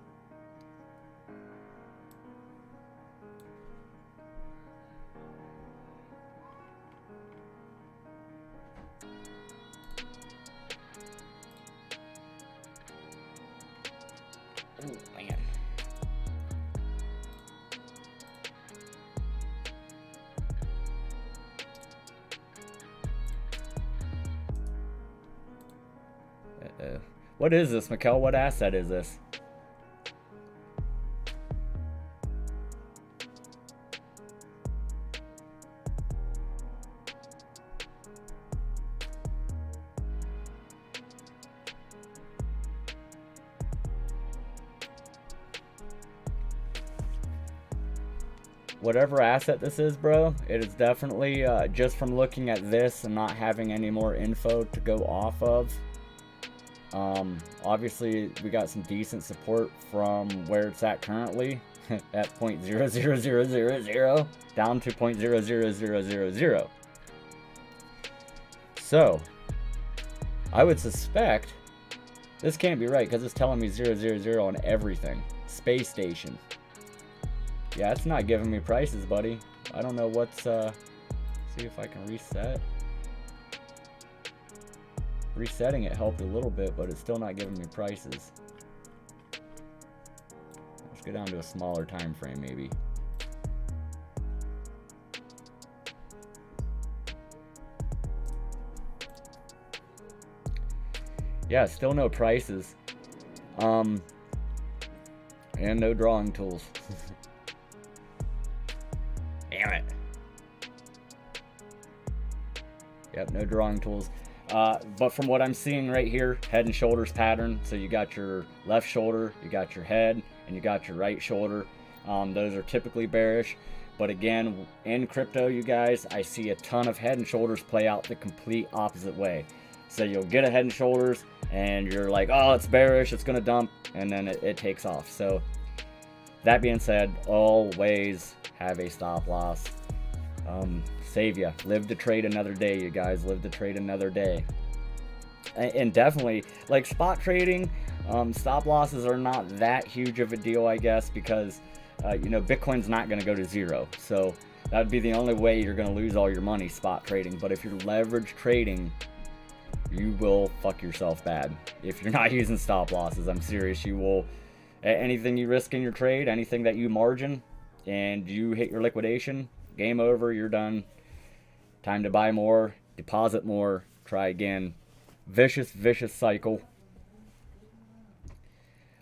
Oh, man. What is this, Mikkel? What asset is this? Whatever asset this is, bro, it is definitely, just from looking at this and not having any more info to go off of, obviously we got some decent support from where it's at currently at 0.00000 down to 0.00000. So I would suspect this can't be right because it's telling me 000 on everything. Space station. Yeah, it's not giving me prices, buddy. I don't know what's, see if I can reset. Resetting it helped a little bit, but it's still not giving me prices. Let's go down to a smaller time frame, maybe. Yeah, still no prices. And no drawing tools. Damn it. Yep, no drawing tools. But from what I'm seeing right here, head and shoulders pattern. So you got your left shoulder, you got your head, and you got your right shoulder. Those are typically bearish. But again, in crypto, you guys, I see a ton of head and shoulders play out the complete opposite way. So you'll get a head and shoulders, and you're like, oh, it's bearish, it's going to dump, and then it takes off. So that being said, always have a stop loss. Save ya. Live to trade another day, you guys. Live to trade another day. And definitely, like spot trading, stop losses are not that huge of a deal, I guess, because you know, Bitcoin's not going to go to zero. So that would be the only way you're going to lose all your money, spot trading. But if you're leverage trading, you will fuck yourself bad. If you're not using stop losses, I'm serious. You will, anything you risk in your trade, anything that you margin, and you hit your liquidation, game over, you're done. Time to buy more, deposit more, try again. Vicious cycle.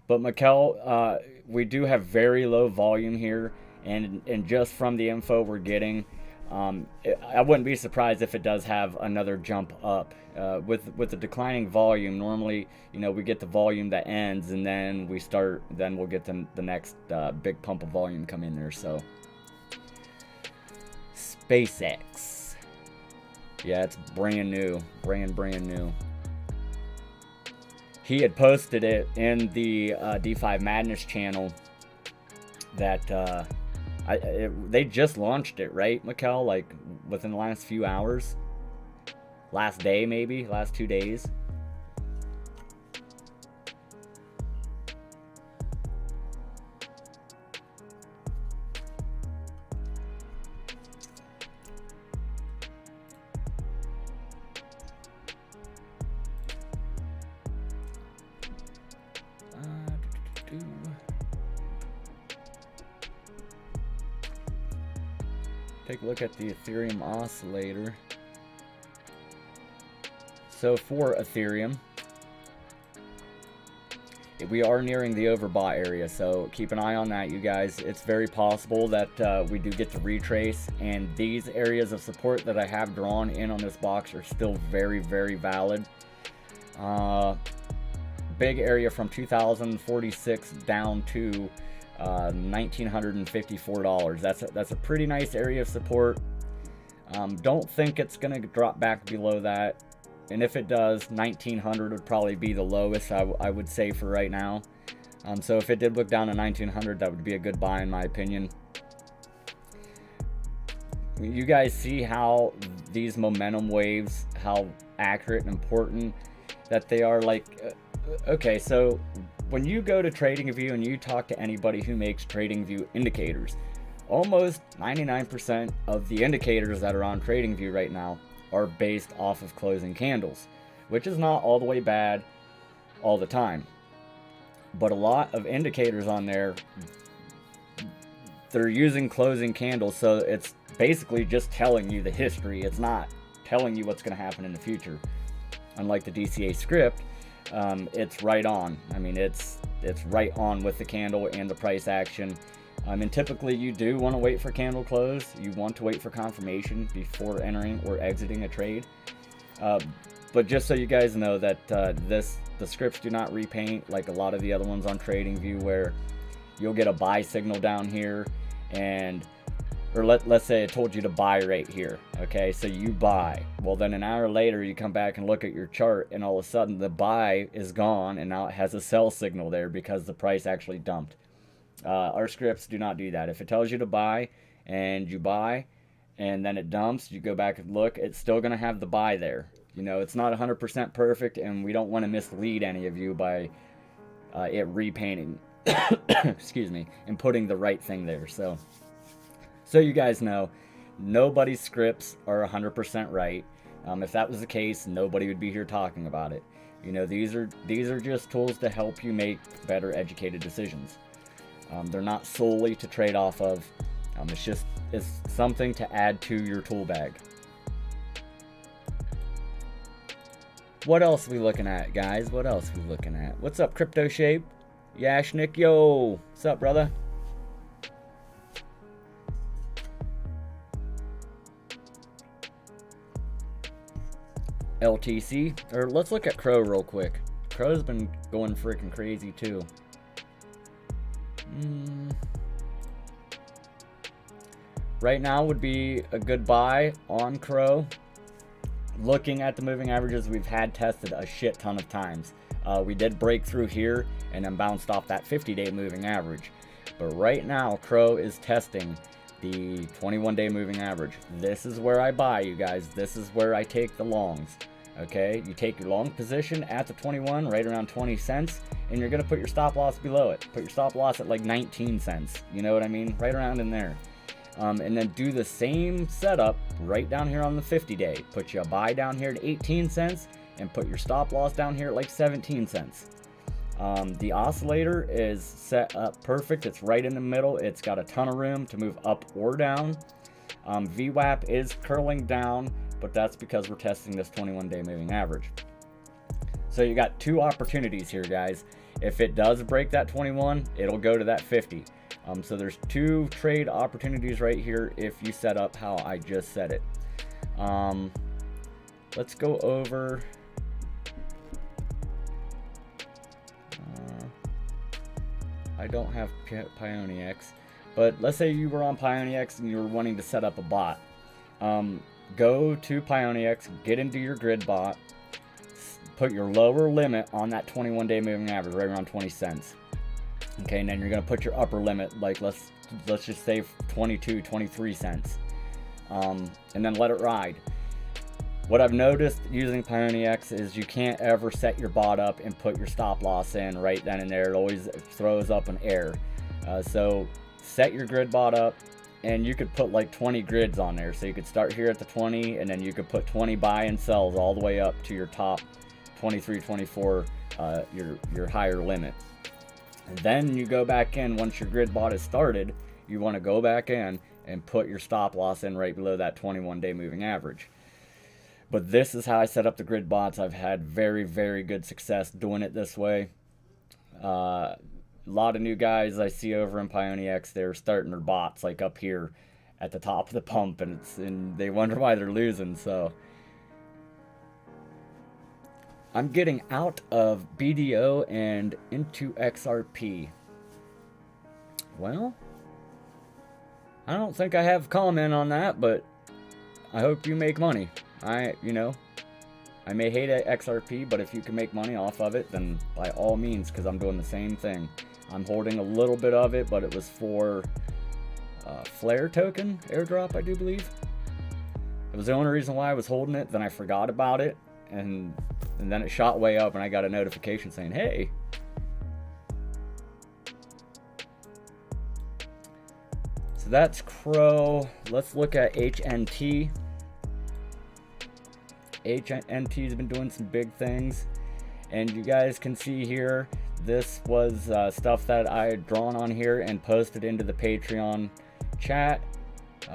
But Mikkel, we do have very low volume here, and just from the info we're getting, I wouldn't be surprised if it does have another jump up. With the declining volume, normally, you know, we get the volume that ends, and then we'll get the next big pump of volume come in there. So SpaceX. Yeah, it's brand new, brand new. He had posted it in the D5 Madness channel that they just launched it, right, Mikkel? Like within the last few hours, last day maybe, last 2 days. Take a look at the Ethereum oscillator. So for Ethereum, we are nearing the overbought area, so keep an eye on that, you guys. It's very possible that we do get to retrace, and these areas of support that I have drawn in on this box are still very valid. Big area from 2046 down to $1,954. That's a pretty nice area of support. Don't think it's gonna drop back below that, and if it does, 1900 would probably be the lowest, I would say, for right now. So if it did look down to 1900, that would be a good buy in my opinion. You guys see how these momentum waves, how accurate and important that they are. Like, okay, so when you go to TradingView and you talk to anybody who makes TradingView indicators, almost 99% of the indicators that are on TradingView right now are based off of closing candles, which is not all the way bad all the time. But a lot of indicators on there, they're using closing candles, so it's basically just telling you the history. It's not telling you what's going to happen in the future. Unlike the DCA script, it's right on. I mean, it's right on with the candle and the price action. And typically you do want to wait for candle close. You want to wait for confirmation before entering or exiting a trade. But just so you guys know that the scripts do not repaint like a lot of the other ones on TradingView, where you'll get a buy signal down here, or let's say it told you to buy right here. Okay, so you buy. Well, then an hour later you come back and look at your chart, and all of a sudden the buy is gone, and now it has a sell signal there because the price actually dumped. Our scripts do not do that. If it tells you to buy and you buy and then it dumps, you go back and look, it's still going to have the buy there. You know, it's not 100% perfect, and we don't want to mislead any of you by it repainting excuse me, and putting the right thing there. So you guys know, nobody's scripts are 100% right. If that was the case, nobody would be here talking about it. You know, these are just tools to help you make better educated decisions. They're not solely to trade off of. It's something to add to your tool bag. What else are we looking at, guys? What else are we looking at? What's up, Crypto Shape? Yashnik, yo. What's up, brother? LTC. Or let's look at Crow real quick. Crow's been going freaking crazy too. Right now would be a good buy on Crow. Looking at the moving averages, we've had tested a shit ton of times. We did break through here and then bounced off that 50-day moving average. But right now, Crow is testing the 21-day moving average. This is where I buy, you guys. This is where I take the longs. Okay, you take your long position at the 21, right around 20 cents, and you're going to put your stop loss below it. Put your stop loss at like 19 cents. You know what I mean? Right around in there. And then do the same setup right down here on the 50-day. Put your buy down here at 18 cents and put your stop loss down here at like 17 cents. The oscillator is set up perfect. It's right in the middle. It's got a ton of room to move up or down. VWAP is curling down, but that's because we're testing this 21-day moving average. So you got two opportunities here, guys. If it does break that 21, it'll go to that 50. So there's two trade opportunities right here if you set up how I just said it. Let's go over. I don't have Pionex, but let's say you were on Pionex and you were wanting to set up a bot. Go to Pionex, get into your grid bot, put your lower limit on that 21-day moving average right around 20 cents. Okay, and then you're going to put your upper limit, like let's just say 22, 23 cents. And then let it ride. What I've noticed using Pionex is you can't ever set your bot up and put your stop loss in right then and there. It always throws up an error. So set your grid bot up, and you could put like 20 grids on there. So you could start here at the 20, and then you could put 20 buy and sells all the way up to your top 23, 24, your higher limit. And then you go back in once your grid bot is started. You want to go back in and put your stop loss in right below that 21-day moving average. But this is how I set up the grid bots. I've had very, very good success doing it this way. A lot of new guys I see over in Pionex, they're starting their bots like up here at the top of the pump, and they wonder why they're losing. So I'm getting out of BDO and into XRP. Well, I don't think I have a comment on that, but I hope you make money. I may hate XRP, but if you can make money off of it, then by all means, because I'm doing the same thing. I'm holding a little bit of it, but it was for Flare token airdrop, I do believe. It was the only reason why I was holding it. Then I forgot about it, and then it shot way up, and I got a notification saying, "Hey, that's Crow. Let's look at HNT. HNT's been doing some big things, and you guys can see here, this was stuff that I had drawn on here and posted into the Patreon chat.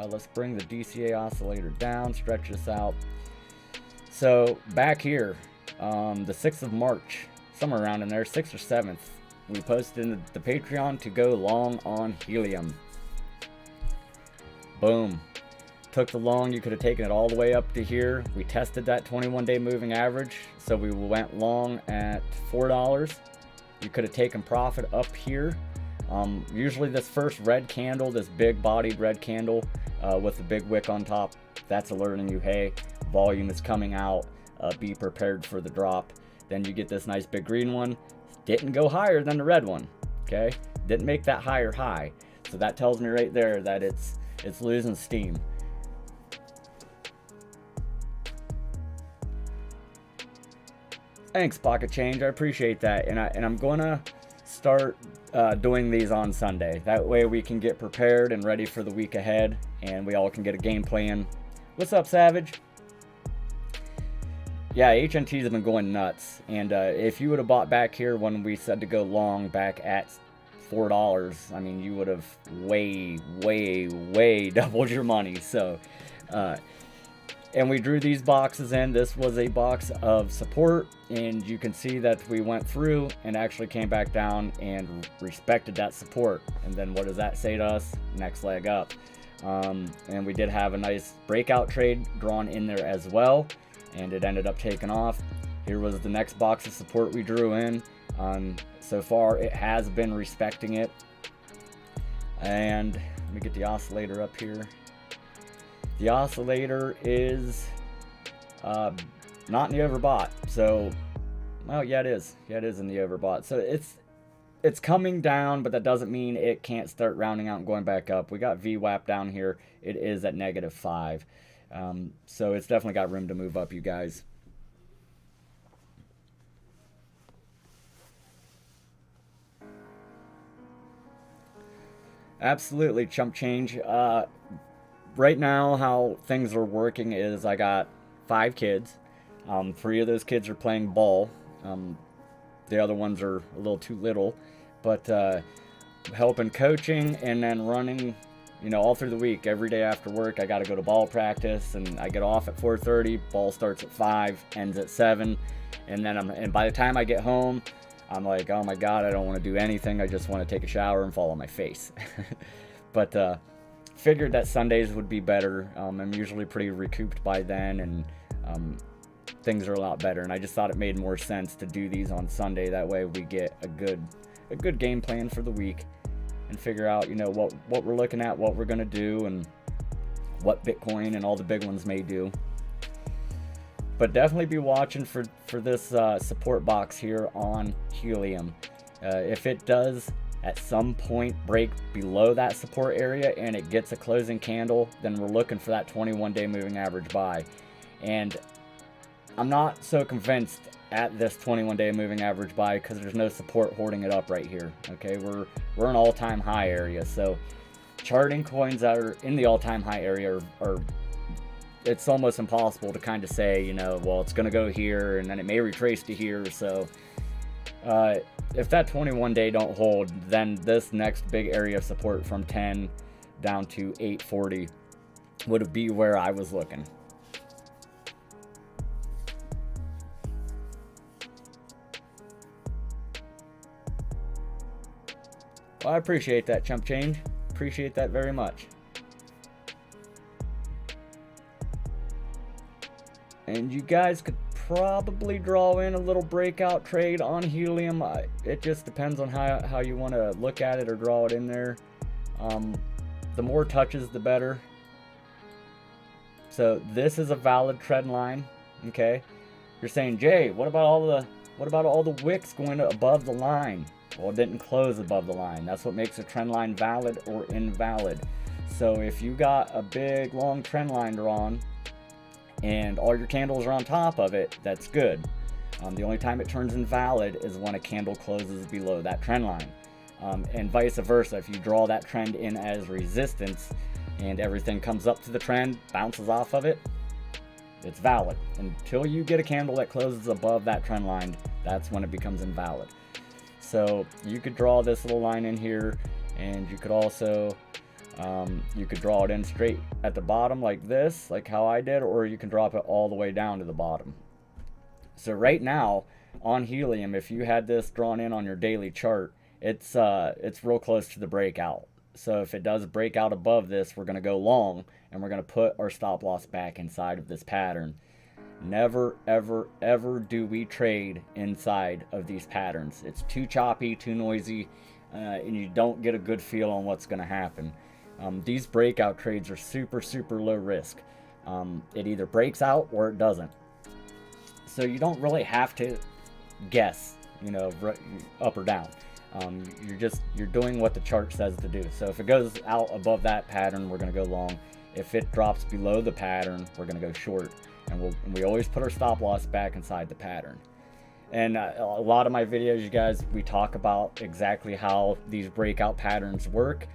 Let's bring the DCA oscillator down, stretch this out. So back here, the 6th of March, somewhere around in there, 6th or 7th, we posted in the Patreon to go long on helium. Boom. Took the long, you could have taken it all the way up to here. We tested that 21-day moving average, so we went long at $4. You could have taken profit up here. Usually this first red candle, this big bodied red candle with the big wick on top, that's alerting you, hey, volume is coming out, be prepared for the drop. Then you get this nice big green one. Didn't go higher than the red one, okay? Didn't make that higher high. So that tells me right there that it's losing steam. Thanks, Pocket Change. I appreciate that. And I'm gonna start doing these on Sunday. That way we can get prepared and ready for the week ahead, and we all can get a game plan. What's up, Savage? Yeah, HNTs have been going nuts. And if you would have bought back here when we said to go long back at $4, I mean, you would have way doubled your money. So, and we drew these boxes in. This was a box of support, and you can see that we went through and actually came back down and respected that support. And then what does that say to us? Next leg up. And we did have a nice breakout trade drawn in there as well, and it ended up taking off. Here was the next box of support we drew in. So far it has been respecting it. And let me get the oscillator up here. The oscillator is not in the overbought. So, well, yeah, it is. Yeah, it is in the overbought. So it's coming down, but that doesn't mean it can't start rounding out and going back up. We got VWAP down here. It is at -5. So it's definitely got room to move up, you guys. Absolutely, Chump Change. Right now, how things are working is I got 5 kids. 3 of those kids are playing ball. The other ones are a little too little. But helping coaching and then running, you know, all through the week. Every day after work, I got to go to ball practice, and I get off at 4:30. Ball starts at 5, ends at 7, and then by the time I get home, I'm like, oh my God, I don't want to do anything. I just want to take a shower and fall on my face. But figured that Sundays would be better. I'm usually pretty recouped by then, and things are a lot better. And I just thought it made more sense to do these on Sunday. That way we get a good game plan for the week and figure out, you know, what we're looking at, what we're gonna do, and what Bitcoin and all the big ones may do. But definitely be watching for this support box here on helium. If it does at some point break below that support area and it gets a closing candle, then we're looking for that 21-day moving average buy. And I'm not so convinced at this 21-day moving average buy because there's no support holding it up right here. Okay, we're an all-time high area. So charting coins that are in the all-time high area are it's almost impossible to kind of say, you know, well, it's going to go here and then it may retrace to here. So if that 21-day don't hold, then this next big area of support from 10 down to 840 would be where I was looking. Well, I appreciate that, Chump Change. Appreciate that very much. And you guys could probably draw in a little breakout trade on helium. It just depends on how you want to look at it or draw it in there. The more touches, the better. So this is a valid trend line. Okay, you're saying, Jay, what about all the wicks going above the line? Well, it didn't close above the line. That's what makes a trend line valid or invalid. So if you got a big long trend line drawn and all your candles are on top of it, that's good. The only time it turns invalid is when a candle closes below that trend line. And vice versa. If you draw that trend in as resistance and everything comes up to the trend, bounces off of it, it's valid. Until you get a candle that closes above that trend line, that's when it becomes invalid. So you could draw this little line in here, and you could also you could draw it in straight at the bottom like this, like how I did, or you can drop it all the way down to the bottom. So right now on helium, if you had this drawn in on your daily chart, it's real close to the breakout. So if it does break out above this, we're going to go long, and we're going to put our stop loss back inside of this pattern. Never, ever, ever do we trade inside of these patterns. It's too choppy, too noisy, and you don't get a good feel on what's going to happen. These breakout trades are super, super low risk. It either breaks out or it doesn't. So you don't really have to guess, you know, up or down. You're doing what the chart says to do. So if it goes out above that pattern, we're going to go long. If it drops below the pattern, we're going to go short. And we always put our stop loss back inside the pattern. And a lot of my videos, you guys, we talk about exactly how these breakout patterns work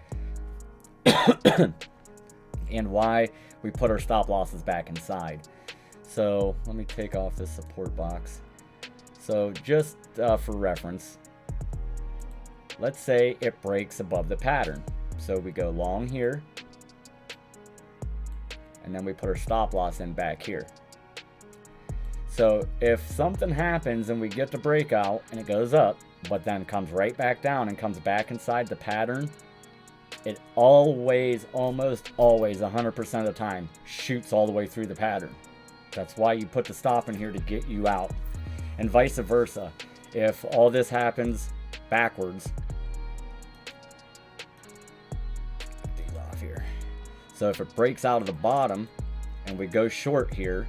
and why we put our stop losses back inside. So let me take off this support box. So just for reference, let's say it breaks above the pattern. So we go long here, and then we put our stop loss in back here. So if something happens and we get the breakout and it goes up, but then comes right back down and comes back inside the pattern, it always, almost always, 100% of the time, shoots all the way through the pattern. That's why you put the stop in here, to get you out. And vice versa. If all this happens backwards, get these off here. So if it breaks out of the bottom and we go short here,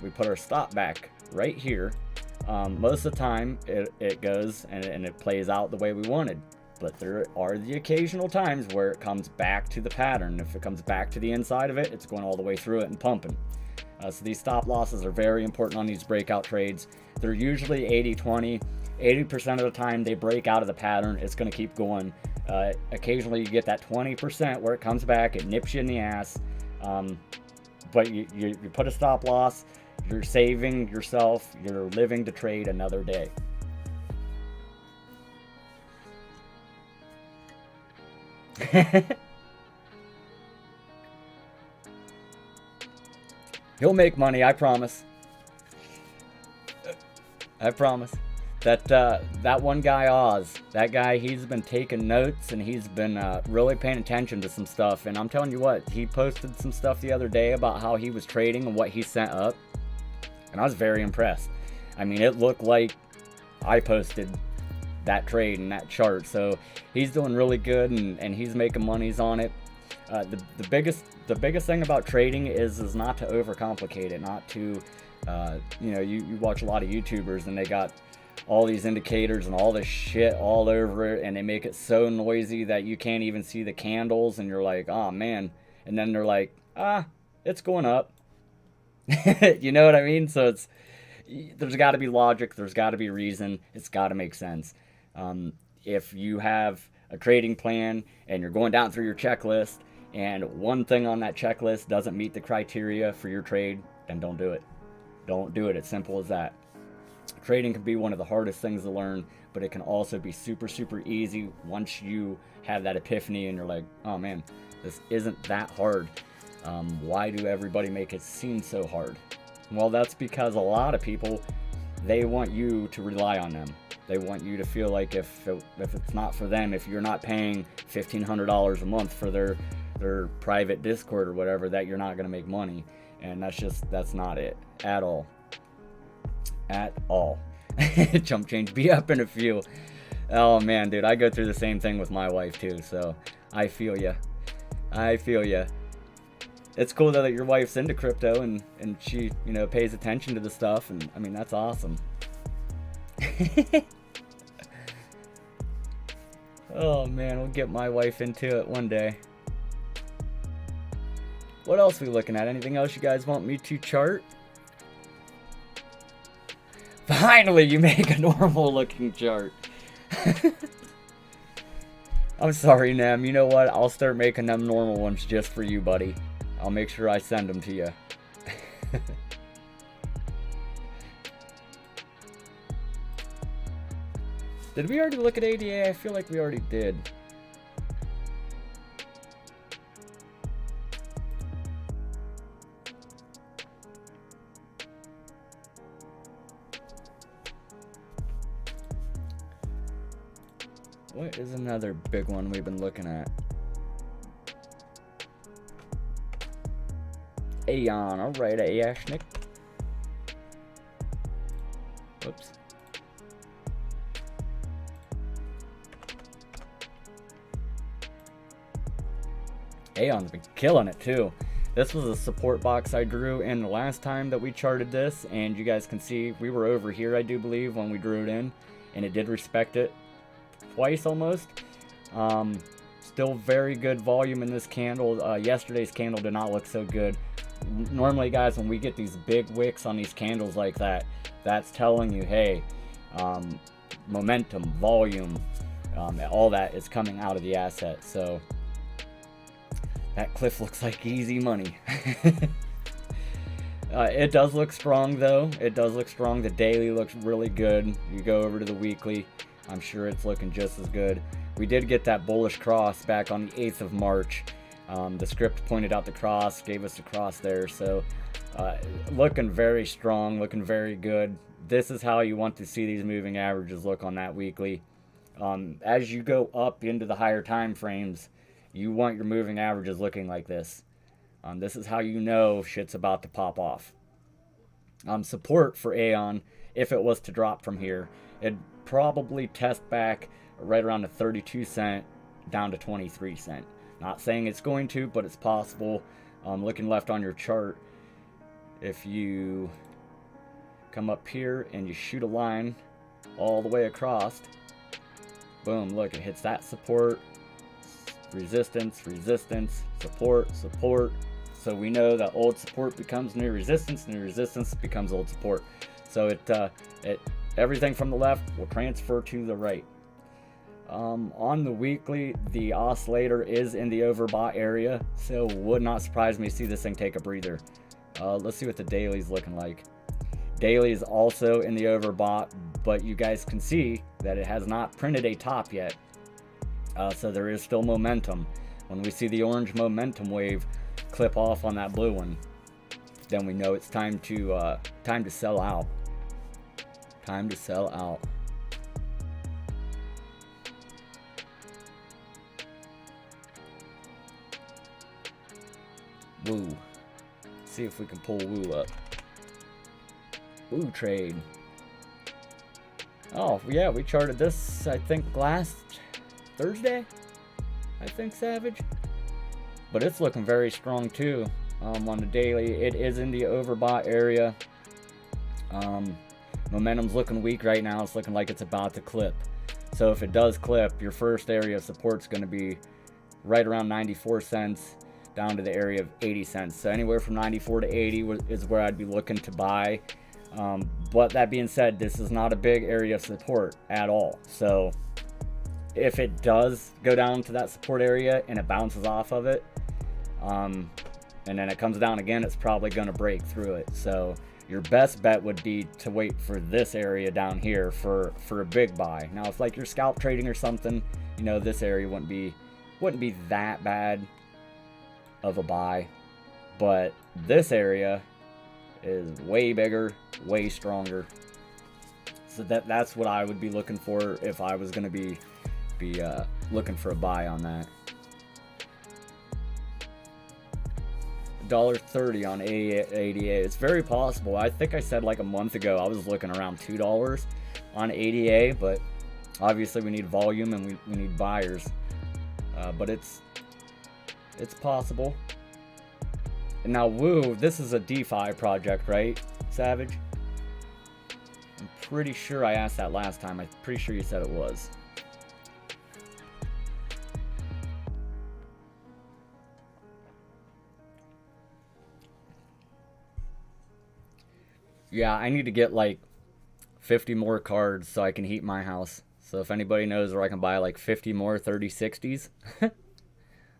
we put our stop back right here. Most of the time it goes and it plays out the way we wanted. But there are the occasional times where it comes back to the pattern. If it comes back to the inside of it, it's going all the way through it and pumping. So these stop losses are very important on these breakout trades. They're usually 80-20. 80% of the time they break out of the pattern, it's going to keep going. Occasionally you get that 20% where it comes back, it nips you in the ass. But you put a stop loss, you're saving yourself, you're living to trade another day. He'll make money, I promise. I promise. That one guy, Oz, that guy, he's been taking notes, and he's been really paying attention to some stuff. And I'm telling you what, he posted some stuff the other day about how he was trading and what he sent up, and I was very impressed. I mean, it looked like I posted that trade and that chart. So he's doing really good, and he's making monies on it. The biggest thing about trading is not to overcomplicate it, not to you watch a lot of YouTubers and they got all these indicators and all this shit all over it, and they make it so noisy that you can't even see the candles, and you're like, oh man. And then they're like, it's going up. You know what I mean? So there's got to be logic, there's got to be reason, it's got to make sense. If you have a trading plan and you're going down through your checklist and one thing on that checklist doesn't meet the criteria for your trade, then don't do it. Don't do it. It's simple as that. Trading can be one of the hardest things to learn, but it can also be super, super easy once you have that epiphany and you're like, oh man, this isn't that hard. Why do everybody make it seem so hard? Well, that's because a lot of people, they want you to rely on them. They want you to feel like if it's not for them, if you're not paying $1,500 a month for their private Discord or whatever, that you're not going to make money. And that's not it at all. At all. Chump change be up in a few. Oh man, dude, I go through the same thing with my wife too, so I feel ya. It's cool though that your wife's into crypto and she, pays attention to the stuff, and I mean, that's awesome. Oh man, we'll get my wife into it one day. What else are we looking at? Anything else you guys want me to chart? Finally, you make a normal looking chart. I'm sorry, Nem. You know what? I'll start making them normal ones just for you, buddy. I'll make sure I send them to you. Did we already look at ADA? I feel like we already did. What is another big one we've been looking at? Aeon. Alright, Ayashnik. Whoops. Aeon's been killing it too. This was a support box I drew in the last time that we charted this, and you guys can see we were over here, I do believe, when we drew it in, and it did respect it twice almost. Still very good volume in this candle. Yesterday's candle did not look so good. Normally, guys, when we get these big wicks on these candles like that, that's telling you, hey, momentum, volume, all that is coming out of the asset. So that cliff looks like easy money. It does look strong, though. It does look strong. The daily looks really good. You go over to the weekly, I'm sure it's looking just as good. We did get that bullish cross back on the 8th of March. The script pointed out the cross, gave us the cross there. So looking very strong, looking very good. This is how you want to see these moving averages look on that weekly. As you go up into the higher time frames, you want your moving averages looking like this. This is how you know shit's about to pop off. Support for Aeon, if it was to drop from here, it'd probably test back right around the 32 cent down to 23 cent. Not saying it's going to, but it's possible. Looking left on your chart, if you come up here and you shoot a line all the way across, boom, look, it hits that support, resistance, resistance, support, support. So we know that old support becomes new resistance becomes old support. So everything from the left will transfer to the right. On the weekly, the oscillator is in the overbought area, so would not surprise me to see this thing take a breather. Let's see what the daily's looking like. Daily is also in the overbought, but you guys can see that it has not printed a top yet. So there is still momentum. When we see the orange momentum wave clip off on that blue one, then we know it's time to sell out. Time to sell out. Woo. See if we can pull Woo up. Woo trade. Oh, yeah, we charted this, I think, last Thursday? I think, Savage. But it's looking very strong, too. On the daily, it is in the overbought area. Momentum's looking weak right now. It's looking like it's about to clip. So if it does clip, your first area of support's going to be right around 94 cents down to the area of 80 cents. So anywhere from 94 to 80 is where I'd be looking to buy. But that being said, this is not a big area of support at all. So if it does go down to that support area and it bounces off of it, and then it comes down again, it's probably going to break through it. So your best bet would be to wait for this area down here for a big buy. Now, if like you're scalp trading or something, you know, this area wouldn't be that bad of a buy, but this area is way bigger, way stronger. So that's what I would be looking for if I was going to be looking for a buy on that. $1.30 on ADA. It's very possible. I think I said like a month ago I was looking around $2 on ADA, but obviously we need volume and we need buyers. But it's possible. And now Woo, this is a DeFi project, right, Savage? I'm pretty sure I asked that last time. I'm pretty sure you said it was. Yeah, I need to get like 50 more cards so I can heat my house. So if anybody knows where I can buy like 50 more 3060s,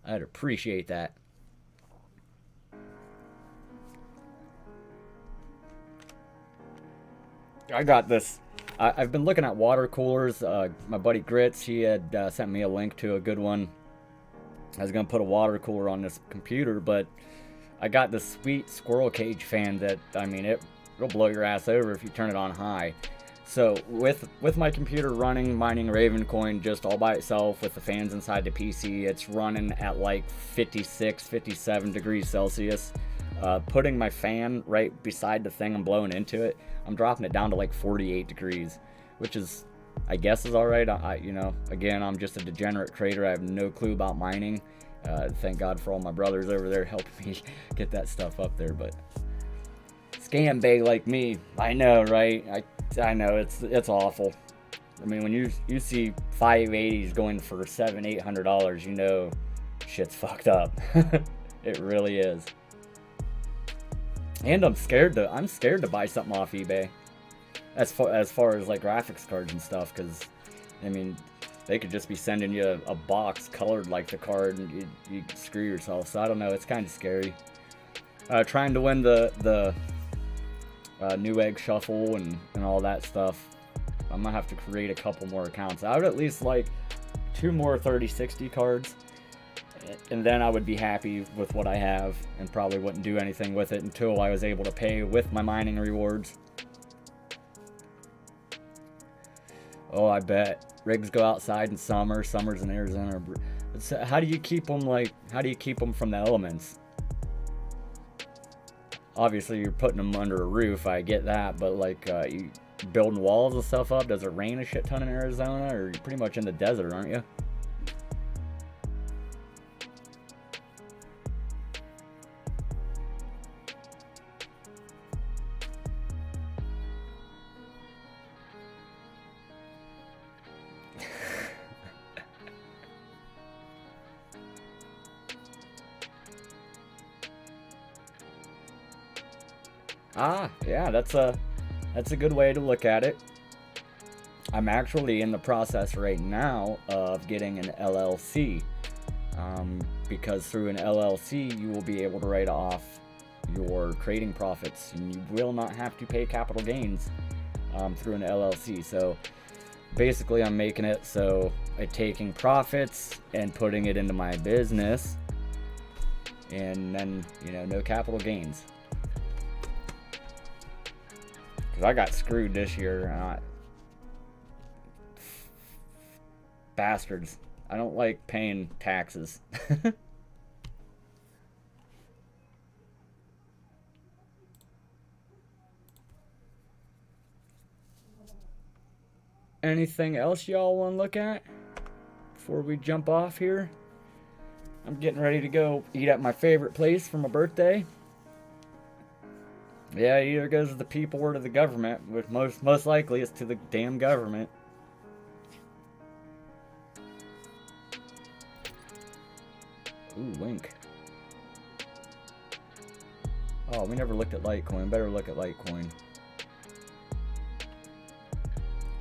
I'd appreciate that. I got this. I've been looking at water coolers. My buddy Grits, he had sent me a link to a good one. I was going to put a water cooler on this computer, but I got this sweet squirrel cage fan that, I mean, it'll blow your ass over if you turn it on high. So with my computer running mining Ravencoin just all by itself with the fans inside the PC, it's running at like 56, 57 degrees Celsius. Putting my fan right beside the thing and blowing into it, I'm dropping it down to like 48 degrees, which is, I guess, is all right. You know, again, I'm just a degenerate trader. I have no clue about mining. Thank God for all my brothers over there helping me get that stuff up there. But scam bay like me, I know, right? I know it's awful. I mean, when you see 580s going for $700-800, you know shit's fucked up. It really is. And I'm scared to buy something off eBay, as far as like graphics cards and stuff, because I mean, they could just be sending you a box colored like the card, and you screw yourself. So I don't know, it's kind of scary. Trying to win the New Egg Shuffle and all that stuff. I'm gonna have to create a couple more accounts. I would at least like 2 more 3060 cards. And then I would be happy with what I have and probably wouldn't do anything with it until I was able to pay with my mining rewards. Oh, I bet. Rigs go outside in summer. Summers in Arizona. So how do you keep them from the elements? Obviously, you're putting them under a roof. I get that. But like, you building walls and stuff up. Does it rain a shit ton in Arizona? Or you're pretty much in the desert, aren't you? Yeah, that's a good way to look at it. I'm actually in the process right now of getting an LLC, because through an LLC you will be able to write off your trading profits, and you will not have to pay capital gains through an LLC. So basically, I'm making it so I'm taking profits and putting it into my business, and then, you know, no capital gains. Because I got screwed this year. Bastards. I don't like paying taxes. Anything else y'all want to look at before we jump off here? I'm getting ready to go eat at my favorite place for my birthday. Yeah, it either goes to the people or to the government, which most likely it's to the damn government. Ooh, Wink. Oh, we never looked at Litecoin. Better look at Litecoin.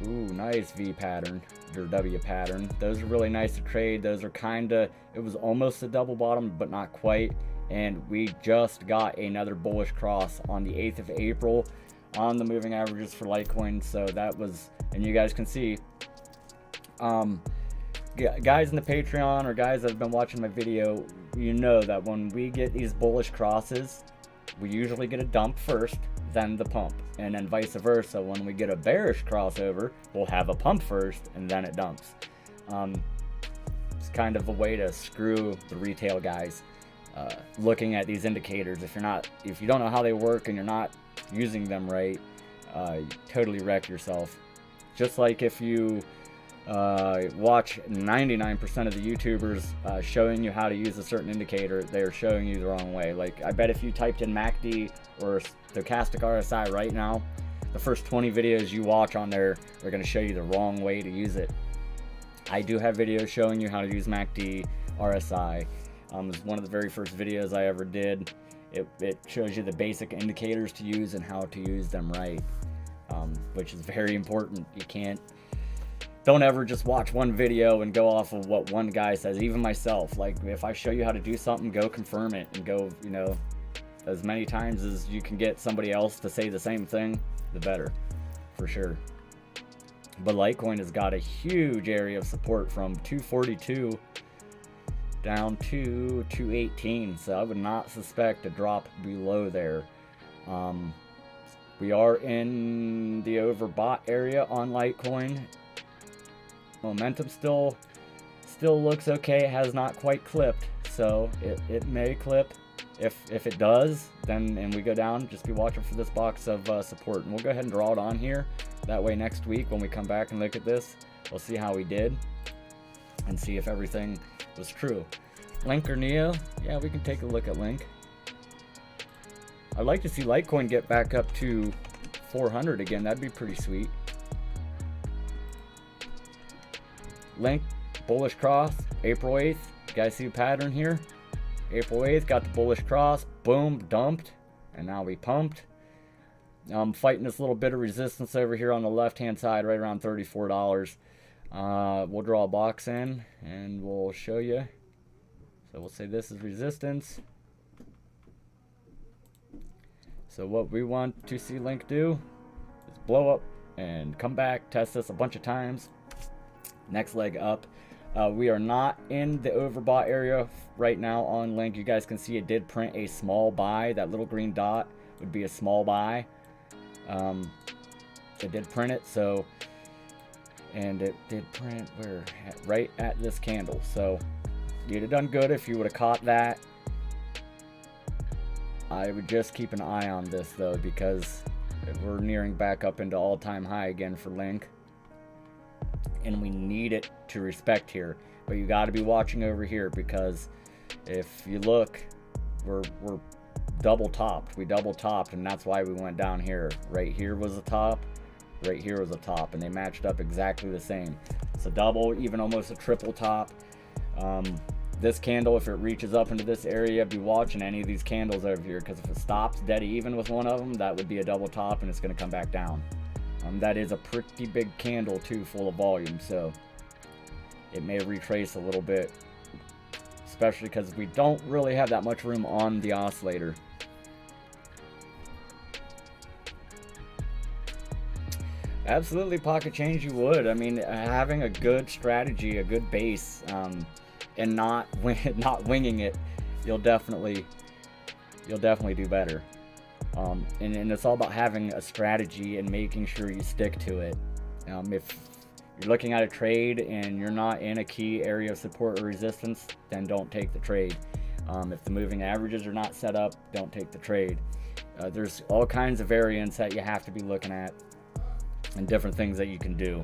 Ooh, nice V pattern, or W pattern. Those are really nice to trade. Those are kinda, it was almost a double bottom, but not quite. And we just got another bullish cross on the 8th of April on the moving averages for Litecoin. So that was, and you guys can see, guys in the Patreon or guys that have been watching my video, you know that when we get these bullish crosses, we usually get a dump first, then the pump, and then vice versa. When we get a bearish crossover, we'll have a pump first and then it dumps. It's kind of a way to screw the retail guys. Looking at these indicators, if you don't know how they work and you're not using them right, you totally wreck yourself. Just like if you watch 99% of the YouTubers showing you how to use a certain indicator, they're showing you the wrong way. Like, I bet if you typed in MACD or stochastic RSI right now, the first 20 videos you watch on there are going to show you the wrong way to use it. I do have videos showing you how to use MACD, RSI. It was one of the very first videos I ever did. It shows you the basic indicators to use and how to use them right, which is very important. You don't ever just watch one video and go off of what one guy says. Even myself, like if I show you how to do something, go confirm it and go, you know, as many times as you can get somebody else to say the same thing, the better, for sure. But Litecoin has got a huge area of support from 242 down to 218, so I would not suspect a drop below there. We are in the overbought area on Litecoin. Momentum still looks okay. It has not quite clipped, so it may clip. If it does, then and we go down, just be watching for this box of support, and we'll go ahead and draw it on here. That way next week when we come back and look at this, we'll see how we did and see if everything was true. Link or Neo? Yeah, we can take a look at Link. I'd like to see Litecoin get back up to 400 again. That'd be pretty sweet. Link, bullish cross, April 8th. You guys see a pattern here? April 8th, got the bullish cross, boom, dumped, and now we pumped. I'm fighting this little bit of resistance over here on the left-hand side, right around $34. We'll draw a box in, and we'll show you. So we'll say this is resistance. So what we want to see Link do is blow up and come back, test this a bunch of times. Next leg up. We are not in the overbought area right now on Link. You guys can see it did print a small buy. That little green dot would be a small buy. It did print it, so, and it did print where? Right at this candle. So you'd have done good if you would have caught that. I would just keep an eye on this though, because we're nearing back up into all-time high again for Link, and we need it to respect here. But you got to be watching over here, because if you look, we're double topped. We double topped, and that's why we went down here. Right here was a top, right here was a top, and they matched up exactly the same. It's a double, even almost a triple top. This candle, if it reaches up into this area, be watching any of these candles over here, because if it stops dead even with one of them, that would be a double top, and it's going to come back down. That is a pretty big candle too, full of volume, so it may retrace a little bit, especially because we don't really have that much room on the oscillator. Absolutely, pocket change you would. I mean, having a good strategy, a good base, and not winging it, you'll definitely do better. And it's all about having a strategy and making sure you stick to it. If you're looking at a trade and you're not in a key area of support or resistance, then don't take the trade. If the moving averages are not set up, don't take the trade. There's all kinds of variants that you have to be looking at, and different things that you can do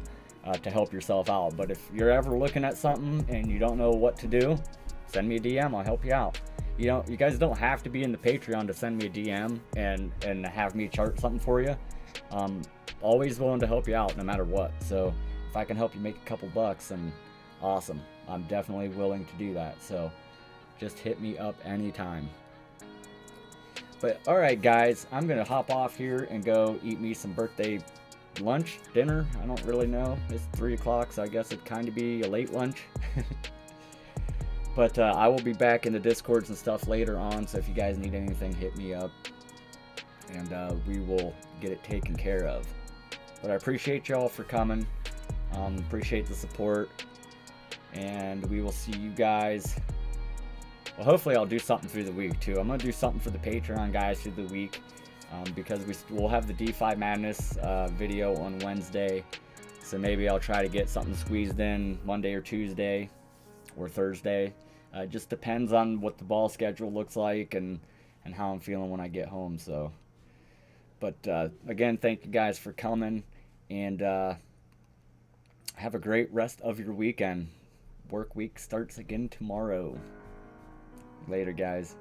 to help yourself out. But if you're ever looking at something and you don't know what to do, send me a DM. I'll help you out. You guys don't have to be in the Patreon to send me a DM and have me chart something for you. Always willing to help you out no matter what. So if I can help you make a couple bucks, then awesome. I'm definitely willing to do that. So just hit me up anytime. But all right, guys, I'm gonna hop off here and go eat me some birthday lunch, dinner. I don't really know. It's 3 o'clock, so I guess it'd kind of be a late lunch. But I will be back in the Discords and stuff later on, so if you guys need anything, hit me up, and we will get it taken care of. But I appreciate y'all for coming. Appreciate the support, and we will see you guys. Well, hopefully I'll do something through the week too. I'm gonna do something for the Patreon guys through the week, because we'll have the DeFi Madness video on Wednesday, so maybe I'll try to get something squeezed in Monday or Tuesday or Thursday. It just depends on what the ball schedule looks like and how I'm feeling when I get home. So, but again, thank you guys for coming, and have a great rest of your weekend. Work week starts again tomorrow. Later, guys.